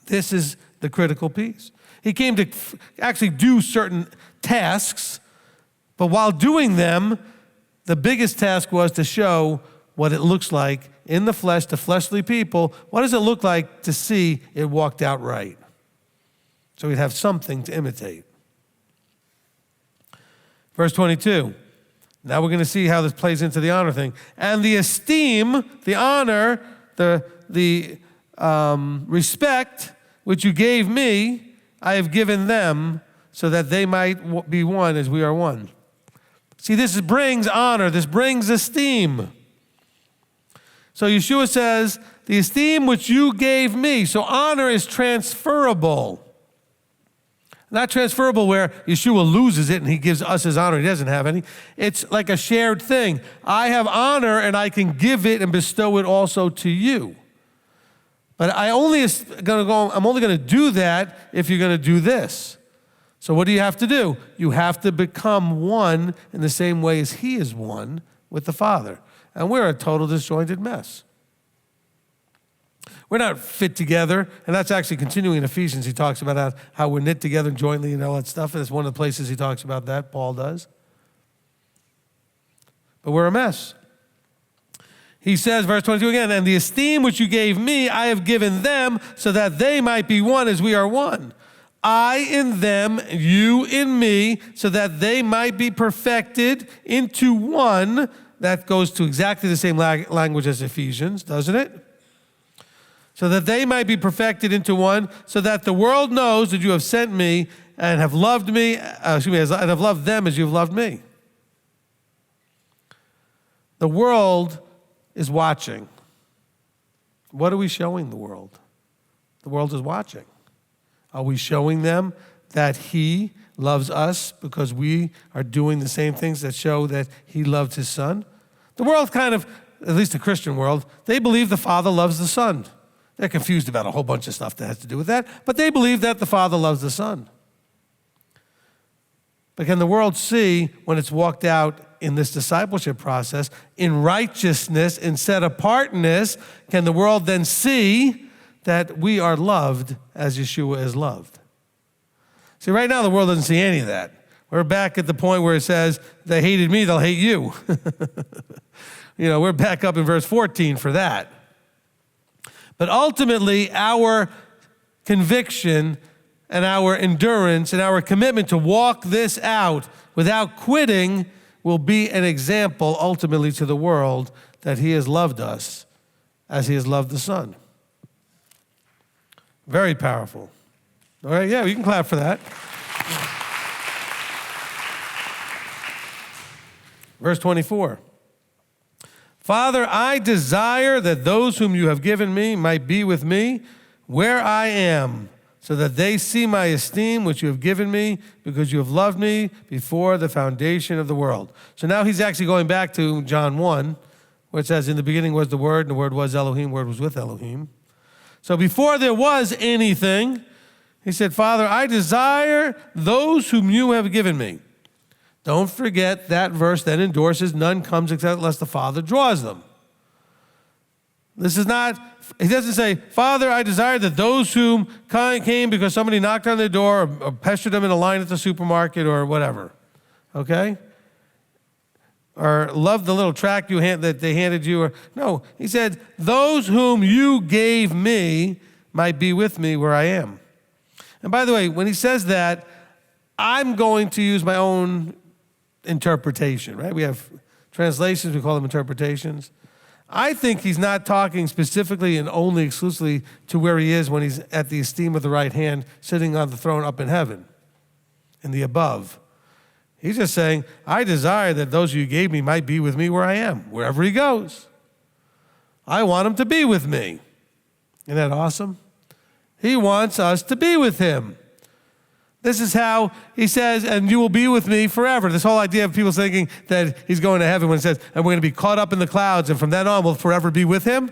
This is the critical piece. He came to actually do certain tasks, but while doing them, the biggest task was to show what it looks like in the flesh to fleshly people. What does it look like to see it walked out right? So we'd have something to imitate. Verse 22. Now we're going to see how this plays into the honor thing. And the esteem, the honor, the respect which you gave me, I have given them, so that they might be one as we are one. See, this brings honor. This brings esteem. So Yeshua says, the esteem which you gave me. So honor is transferable. Not transferable where Yeshua loses it and he gives us his honor. He doesn't have any. It's like a shared thing. I have honor and I can give it and bestow it also to you. But I'm only going to do that if you're going to do this. So what do you have to do? You have to become one in the same way as he is one with the Father. And we're a total disjointed mess. We're not fit together, and that's actually continuing in Ephesians. He talks about how we're knit together jointly and all that stuff, and it's one of the places he talks about that, Paul does. But we're a mess. He says, verse 22 again, and the esteem which you gave me, I have given them, so that they might be one as we are one. I in them, you in me, so that they might be perfected into one. That goes to exactly the same language as Ephesians, doesn't it? So that they might be perfected into one, so that the world knows that you have sent me and have loved me, and have loved them as you have loved me. The world is watching. What are we showing the world? The world is watching. Are we showing them that he loves us because we are doing the same things that show that he loved his son? The world kind of, at least the Christian world, they believe the Father loves the Son. They're confused about a whole bunch of stuff that has to do with that, but they believe that the Father loves the Son. But can the world see when it's walked out in this discipleship process, in righteousness, in set-apartness, can the world then see that we are loved as Yeshua is loved? See, right now the world doesn't see any of that. We're back at the point where it says, they hated me, they'll hate you. We're back up in verse 14 for that. But ultimately, our conviction and our endurance and our commitment to walk this out without quitting will be an example ultimately to the world that he has loved us as he has loved the Son. Very powerful. All right, yeah, you can clap for that. Verse 24. Father, I desire that those whom you have given me might be with me where I am, so that they see my esteem which you have given me, because you have loved me before the foundation of the world. So now he's actually going back to John 1, where it says, in the beginning was the Word, and the Word was Elohim, the Word was with Elohim. So before there was anything, he said, Father, I desire those whom you have given me. Don't forget that verse then endorses, none comes except unless the Father draws them. This is not, he doesn't say, Father, I desire that those whom came because somebody knocked on their door or pestered them in a line at the supermarket or whatever, okay? Or loved the little tract that they handed you. No, he said, those whom you gave me might be with me where I am. And by the way, when he says that, I'm going to use my own interpretation, right? We have translations, we call them interpretations. I think he's not talking specifically and only exclusively to where he is when he's at the esteem of the right hand, sitting on the throne up in heaven, in the above. He's just saying, I desire that those you gave me might be with me where I am, wherever he goes. I want him to be with me. Isn't that awesome? He wants us to be with him. This is how he says, and you will be with me forever. This whole idea of people thinking that he's going to heaven when he says, and we're going to be caught up in the clouds, and from then on we'll forever be with him.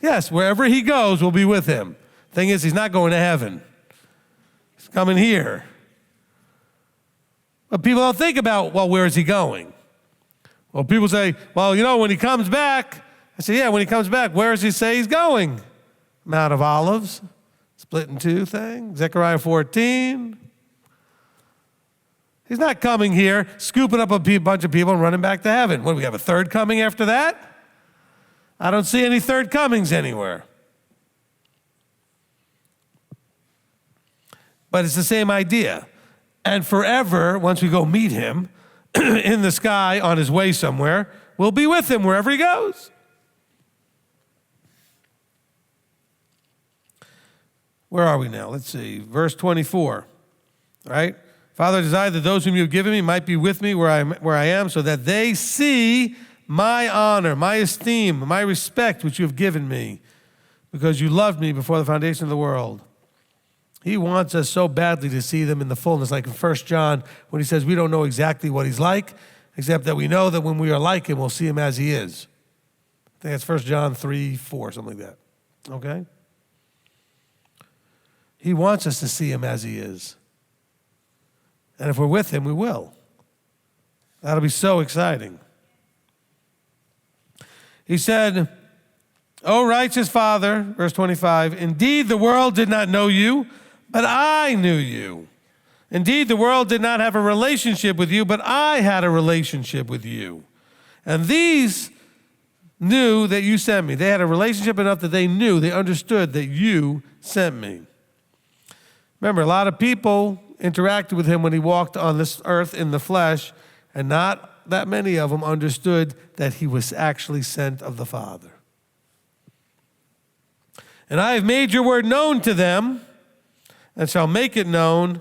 Yes, wherever he goes, we'll be with him. Thing is, he's not going to heaven. He's coming here. But people don't think about, well, where is he going? Well, people say, well, when he comes back. I say, yeah, when he comes back, where does he say he's going? Mount of Olives, split in two thing, Zechariah 14. He's not coming here, scooping up a bunch of people and running back to heaven. What, do we have a third coming after that? I don't see any third comings anywhere. But it's the same idea. And forever, once we go meet him in the sky on his way somewhere, we'll be with him wherever he goes. Where are we now? Let's see. Verse 24, right? Father, I desire that those whom you have given me might be with me where I am, so that they see my honor, my esteem, my respect, which you have given me, because you loved me before the foundation of the world. He wants us so badly to see them in the fullness, like in 1 John, when he says we don't know exactly what he's like, except that we know that when we are like him, we'll see him as he is. I think that's 1 John 3:4, something like that. Okay? He wants us to see him as he is. And if we're with him, we will. That'll be so exciting. He said, O righteous Father, verse 25, indeed the world did not know you, but I knew you. Indeed, the world did not have a relationship with you, but I had a relationship with you. And these knew that you sent me. They had a relationship enough that they knew, they understood that you sent me. Remember, a lot of people interacted with him when he walked on this earth in the flesh, and not that many of them understood that he was actually sent of the Father. And I have made your word known to them, and shall make it known,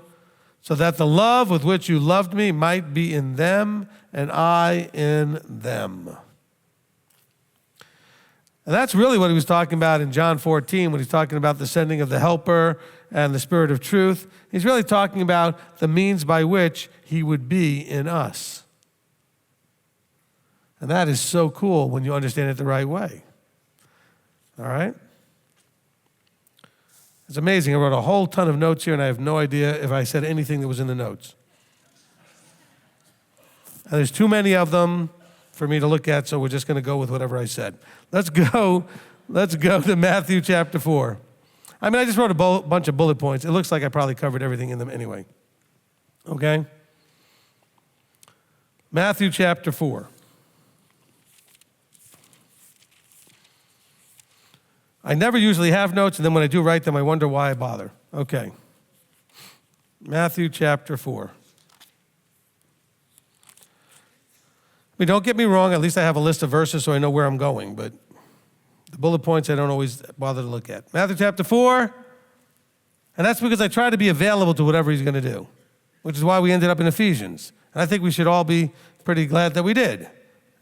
so that the love with which you loved me might be in them, and I in them. And that's really what he was talking about in John 14 when he's talking about the sending of the Helper and the Spirit of truth. He's really talking about the means by which he would be in us. And that is so cool when you understand it the right way. All right? It's amazing. I wrote a whole ton of notes here, and I have no idea if I said anything that was in the notes. And there's too many of them for me to look at, so we're just going to go with whatever I said. Let's go to Matthew chapter 4. I mean, I just wrote a bunch of bullet points. It looks like I probably covered everything in them anyway. Okay? Matthew chapter 4. I never usually have notes, and then when I do write them, I wonder why I bother. Okay. Matthew chapter 4. I mean, don't get me wrong, at least I have a list of verses so I know where I'm going, but the bullet points I don't always bother to look at. Matthew chapter 4, and that's because I try to be available to whatever he's going to do, which is why we ended up in Ephesians. And I think we should all be pretty glad that we did.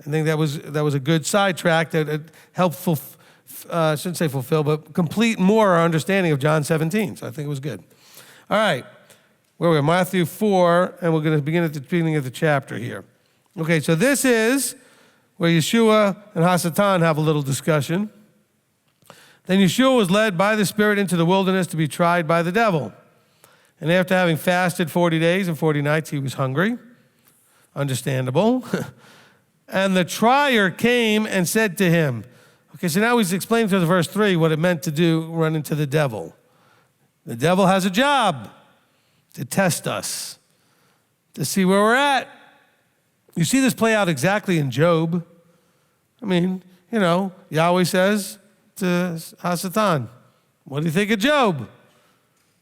I think that was a good sidetrack that helped I shouldn't say fulfill, but complete more our understanding of John 17. So I think it was good. All right. Where are we? Matthew 4, and we're going to begin at the beginning of the chapter here. Okay, so this is where Yeshua and Hasatan have a little discussion. Then Yeshua was led by the Spirit into the wilderness to be tried by the devil. And after having fasted 40 days and 40 nights, he was hungry. Understandable. And the trier came and said to him, okay, so now he's explaining to us, verse 3, what it meant to do, run into the devil. The devil has a job to test us, to see where we're at. You see this play out exactly in Job. I mean, Yahweh says to Hasatan, what do you think of Job?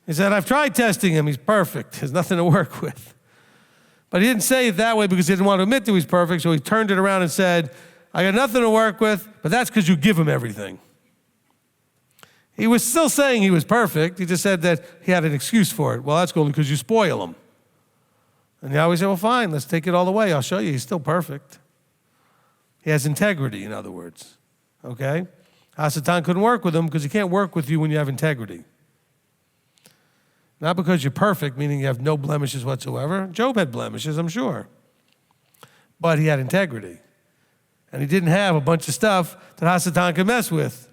He said, I've tried testing him. He's perfect. There's nothing to work with. But he didn't say it that way because he didn't want to admit that he's perfect, so he turned it around and said, I got nothing to work with, but that's because you give him everything. He was still saying he was perfect. He just said that he had an excuse for it. Well, that's only because you spoil him. And Yahweh said, well, fine, let's take it all away. I'll show you he's still perfect. He has integrity, in other words. Okay? Hasatan couldn't work with him because he can't work with you when you have integrity. Not because you're perfect, meaning you have no blemishes whatsoever. Job had blemishes, I'm sure. But he had integrity. And he didn't have a bunch of stuff that Hasatan could mess with.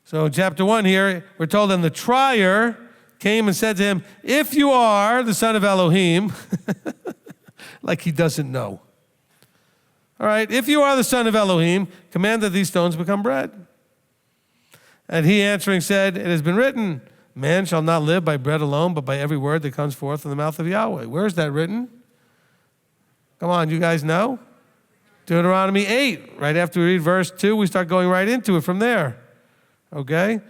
So in chapter 1 here, we're told then the trier came and said to him, if you are the son of Elohim, like he doesn't know. All right, if you are the son of Elohim, command that these stones become bread. And he answering said, it has been written, man shall not live by bread alone, but by every word that comes forth from the mouth of Yahweh. Where is that written? Come on, you guys know? Deuteronomy 8. Right after we read verse 2, we start going right into it from there. Okay?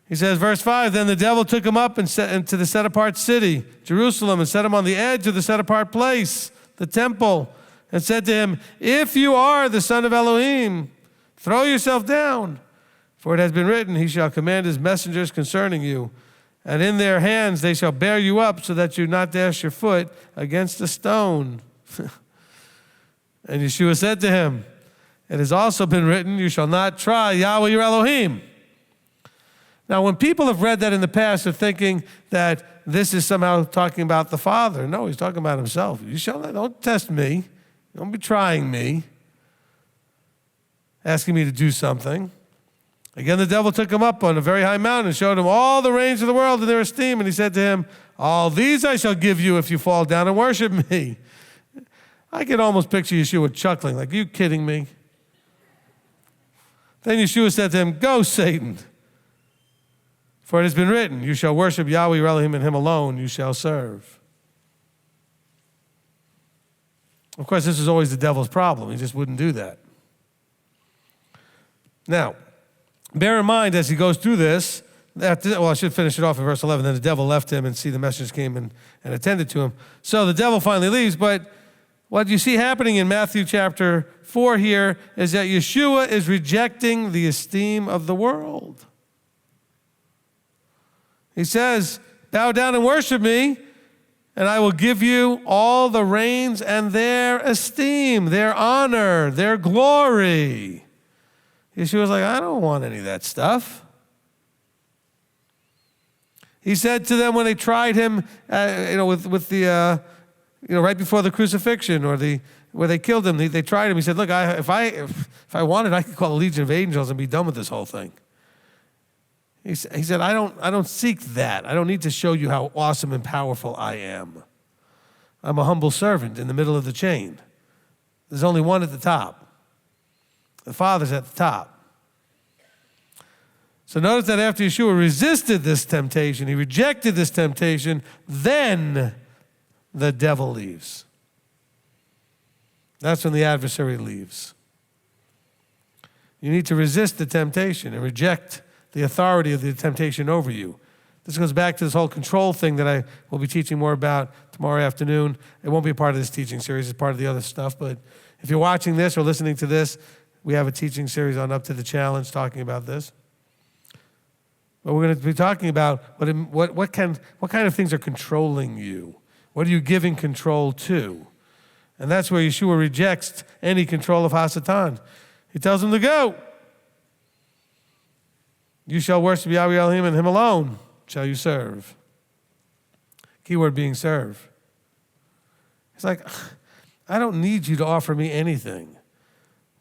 He says, verse 5, then the devil took him up and set into the set-apart city, Jerusalem, and set him on the edge of the set-apart place, the temple, and said to him, if you are the son of Elohim, throw yourself down. For it has been written, he shall command his messengers concerning you, and in their hands they shall bear you up so that you not dash your foot against a stone. And Yeshua said to him, it has also been written, you shall not try Yahweh your Elohim. Now, when people have read that in the past, they're thinking that this is somehow talking about the Father. No, he's talking about himself. You shall not, don't test me. Don't be trying me, asking me to do something. Again, the devil took him up on a very high mountain and showed him all the range of the world in their esteem. And he said to him, all these I shall give you if you fall down and worship me. I can almost picture Yeshua chuckling, like, are you kidding me? Then Yeshua said to him, go, Satan. For it has been written, you shall worship Yahweh your Elohim, and him alone you shall serve. Of course, this is always the devil's problem. He just wouldn't do that. Now, bear in mind as he goes through this, I should finish it off in verse 11. Then the devil left him, and see, the messengers came and attended to him. So the devil finally leaves, but what you see happening in Matthew chapter 4 here is that Yeshua is rejecting the esteem of the world. He says, bow down and worship me, and I will give you all the reigns and their esteem, their honor, their glory. Yeshua's like, I don't want any of that stuff. He said to them when they tried him, with the, right before the crucifixion where they killed him, they tried him. He said, look, if I wanted, I could call a legion of angels and be done with this whole thing. He said, I don't seek that. I don't need to show you how awesome and powerful I am. I'm a humble servant in the middle of the chain. There's only one at the top. The Father's at the top. So notice that after Yeshua resisted this temptation, he rejected this temptation, then the devil leaves. That's when the adversary leaves. You need to resist the temptation and reject the authority of the temptation over you. This goes back to this whole control thing that I will be teaching more about tomorrow afternoon. It won't be a part of this teaching series. It's part of the other stuff. But if you're watching this or listening to this, we have a teaching series on Up to the Challenge talking about this. But we're going to be talking about what kind of things are controlling you. What are you giving control to? And that's where Yeshua rejects any control of Hasatan. He tells him to go. You shall worship Yahweh Elohim, and him alone shall you serve. Keyword being serve. He's like, I don't need you to offer me anything.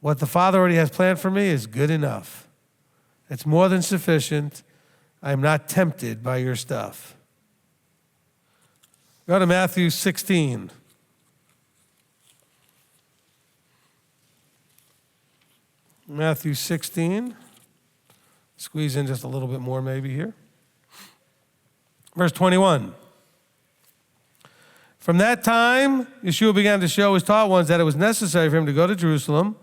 What the Father already has planned for me is good enough. It's more than sufficient. I am not tempted by your stuff. Go to Matthew 16. Matthew 16. Squeeze in just a little bit more maybe here. Verse 21. From that time, Yeshua began to show his taught ones that it was necessary for him to go to Jerusalem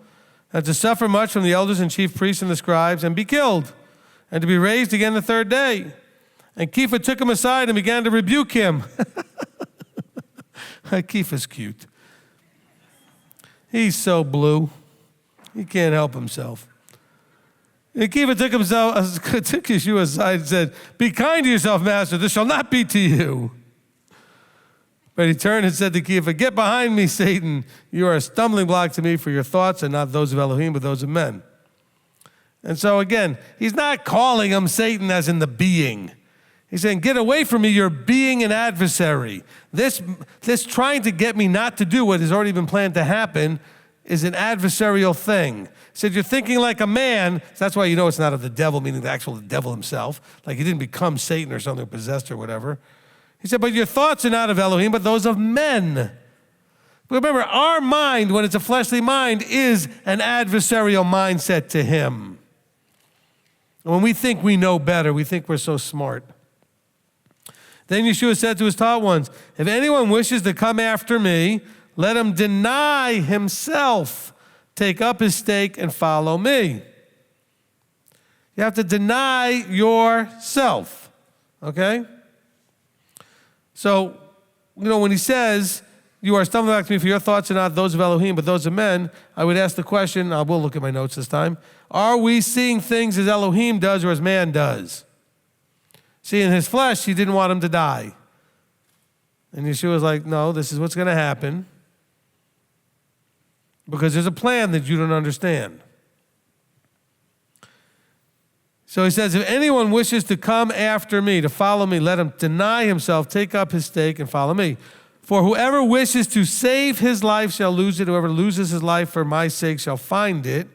and to suffer much from the elders and chief priests and the scribes and be killed, and to be raised again the third day. And Kepha took him aside and began to rebuke him. Kepha's cute. He's so blue. He can't help himself. And Kepha took Yeshua aside and said, be kind to yourself, master. This shall not be to you. But he turned and said to Kepha, get behind me, Satan. You are a stumbling block to me, for your thoughts are not those of Elohim, but those of men. And so again, he's not calling him Satan as in the being. He's saying, get away from me, you're being an adversary. This trying to get me not to do what has already been planned to happen is an adversarial thing. He said, you're thinking like a man. So that's why you know it's not of the devil, meaning the actual devil himself. Like he didn't become Satan or something, possessed or whatever. He said, but your thoughts are not of Elohim, but those of men. Remember, our mind, when it's a fleshly mind, is an adversarial mindset to him. When we think we know better, we think we're so smart. Then Yeshua said to his taught ones, if anyone wishes to come after me, let him deny himself, take up his stake, and follow me. You have to deny yourself, okay? So, when he says, you are stumbling block to me, for your thoughts are not those of Elohim, but those of men, I would ask the question, I will look at my notes this time, are we seeing things as Elohim does or as man does? See, in his flesh, he didn't want him to die. And Yeshua was like, no, this is what's going to happen because there's a plan that you don't understand. So he says, if anyone wishes to come after me, to follow me, let him deny himself, take up his stake, and follow me. For whoever wishes to save his life shall lose it. Whoever loses his life for my sake shall find it.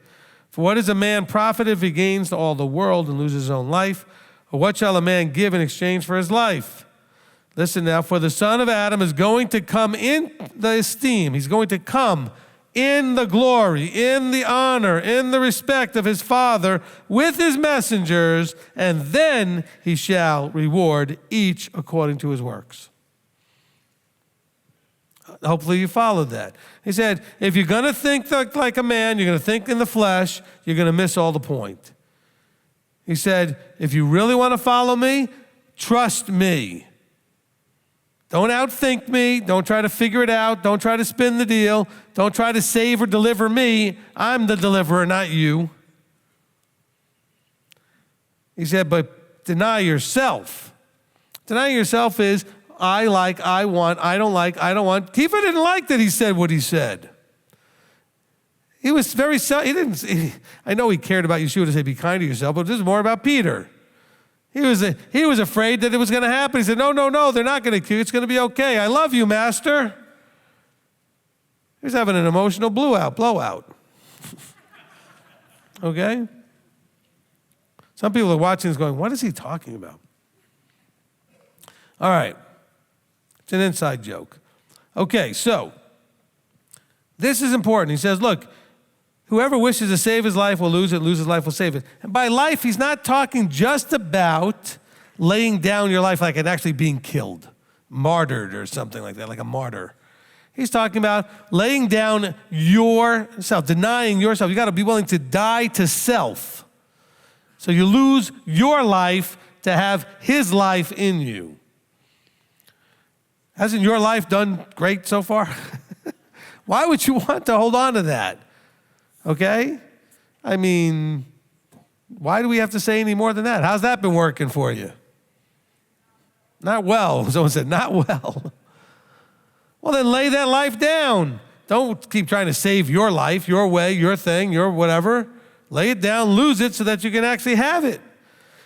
For what is a man profit if he gains all the world and loses his own life? Or what shall a man give in exchange for his life? Listen now, for the Son of Adam is going to come in the esteem. He's going to come in the glory, in the honor, in the respect of his Father with his messengers, and then he shall reward each according to his works. Hopefully you followed that. He said, if you're going to think like a man, you're going to think in the flesh, you're going to miss all the point. He said, if you really want to follow me, trust me. Don't outthink me. Don't try to figure it out. Don't try to spin the deal. Don't try to save or deliver me. I'm the deliverer, not you. He said, but deny yourself. Denying yourself is, I like, I want, I don't like, I don't want. Kifa didn't like that he said what he said. He was very, I know he cared about Yeshua to say, be kind to yourself, but this is more about Peter. He was afraid that it was going to happen. He said, no, they're not going to kill you. It's going to be okay. I love you, Master. He was having an emotional blowout. Okay? Some people are watching this going, what is he talking about? All right. It's an inside joke. Okay, so this is important. He says, look, whoever wishes to save his life will lose it, lose his life will save it. And by life, he's not talking just about laying down your life like it actually being killed, martyred or something like that, like a martyr. He's talking about laying down yourself, denying yourself. You got to be willing to die to self. So you lose your life to have his life in you. Hasn't your life done great so far? Why would you want to hold on to that? Okay? I mean, why do we have to say any more than that? How's that been working for you? Not well. Someone said, not well. Well, then lay that life down. Don't keep trying to save your life, your way, your thing, your whatever. Lay it down, lose it so that you can actually have it.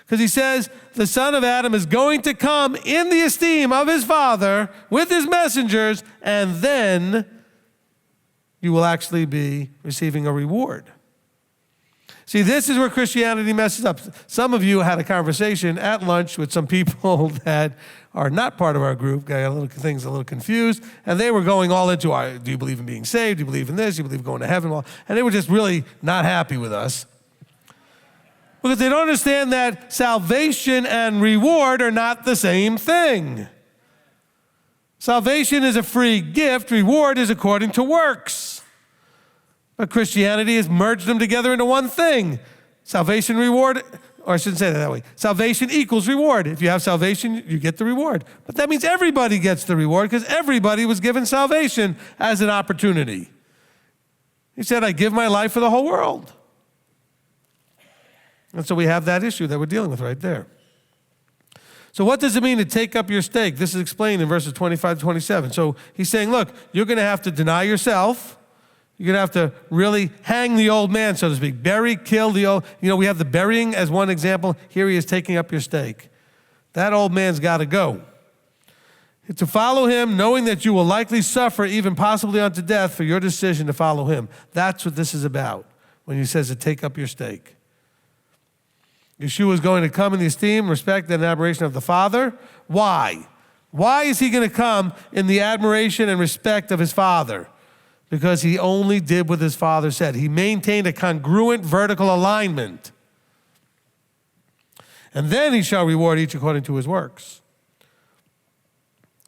Because he says, the Son of Adam is going to come in the esteem of his Father with his messengers, and then you will actually be receiving a reward. See, this is where Christianity messes up. Some of you had a conversation at lunch with some people that are not part of our group, got a little confused, and they were going all into, do you believe in being saved? Do you believe in this? Do you believe in going to heaven? And they were just really not happy with us. Because they don't understand that salvation and reward are not the same thing. Salvation is a free gift. Reward is according to works. But Christianity has merged them together into one thing. Salvation, reward, or I shouldn't say that way. Salvation equals reward. If you have salvation, you get the reward. But that means everybody gets the reward because everybody was given salvation as an opportunity. He said, I give my life for the whole world. And so we have that issue that we're dealing with right there. So what does it mean to take up your stake? This is explained in verses 25 to 27. So he's saying, look, you're going to have to deny yourself. You're going to have to really hang the old man, so to speak. Bury, kill the old. We have the burying as one example. Here he is taking up your stake. That old man's got to go. To follow him, knowing that you will likely suffer, even possibly unto death, for your decision to follow him. That's what this is about when he says to take up your stake. Yeshua is going to come in the esteem, respect, and admiration of the Father. Why? Why is he going to come in the admiration and respect of his Father? Because he only did what his Father said. He maintained a congruent vertical alignment. And then he shall reward each according to his works.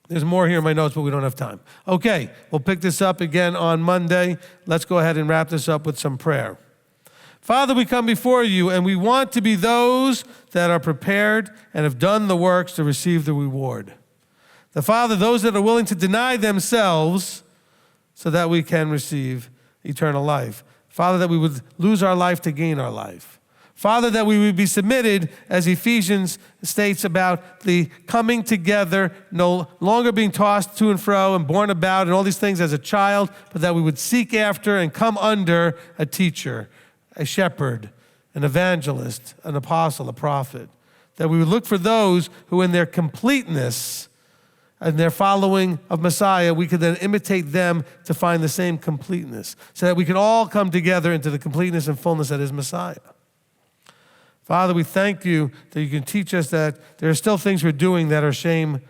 There's more here in my notes, but we don't have time. Okay, we'll pick this up again on Monday. Let's go ahead and wrap this up with some prayer. Father, we come before you, and we want to be those that are prepared and have done the works to receive the reward. The Father, those that are willing to deny themselves so that we can receive eternal life. Father, that we would lose our life to gain our life. Father, that we would be submitted, as Ephesians states about the coming together, no longer being tossed to and fro and borne about and all these things as a child, but that we would seek after and come under a teacher, a shepherd, an evangelist, an apostle, a prophet. That we would look for those who in their completeness and their following of Messiah, we could then imitate them to find the same completeness, so that we can all come together into the completeness and fullness that is Messiah. Father, we thank you that you can teach us that there are still things we're doing that are shame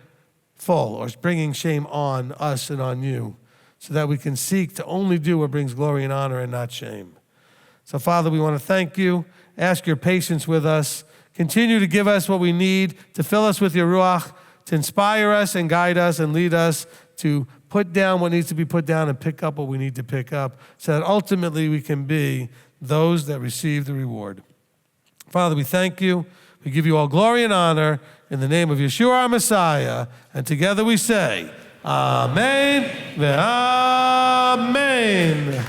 full or bringing shame on us and on you, so that we can seek to only do what brings glory and honor and not shame. So, Father, we want to thank you, ask your patience with us, continue to give us what we need to fill us with your Ruach, to inspire us and guide us and lead us to put down what needs to be put down and pick up what we need to pick up, so that ultimately we can be those that receive the reward. Father, we thank you. We give you all glory and honor in the name of Yeshua, our Messiah. And together we say, Amen. Amen.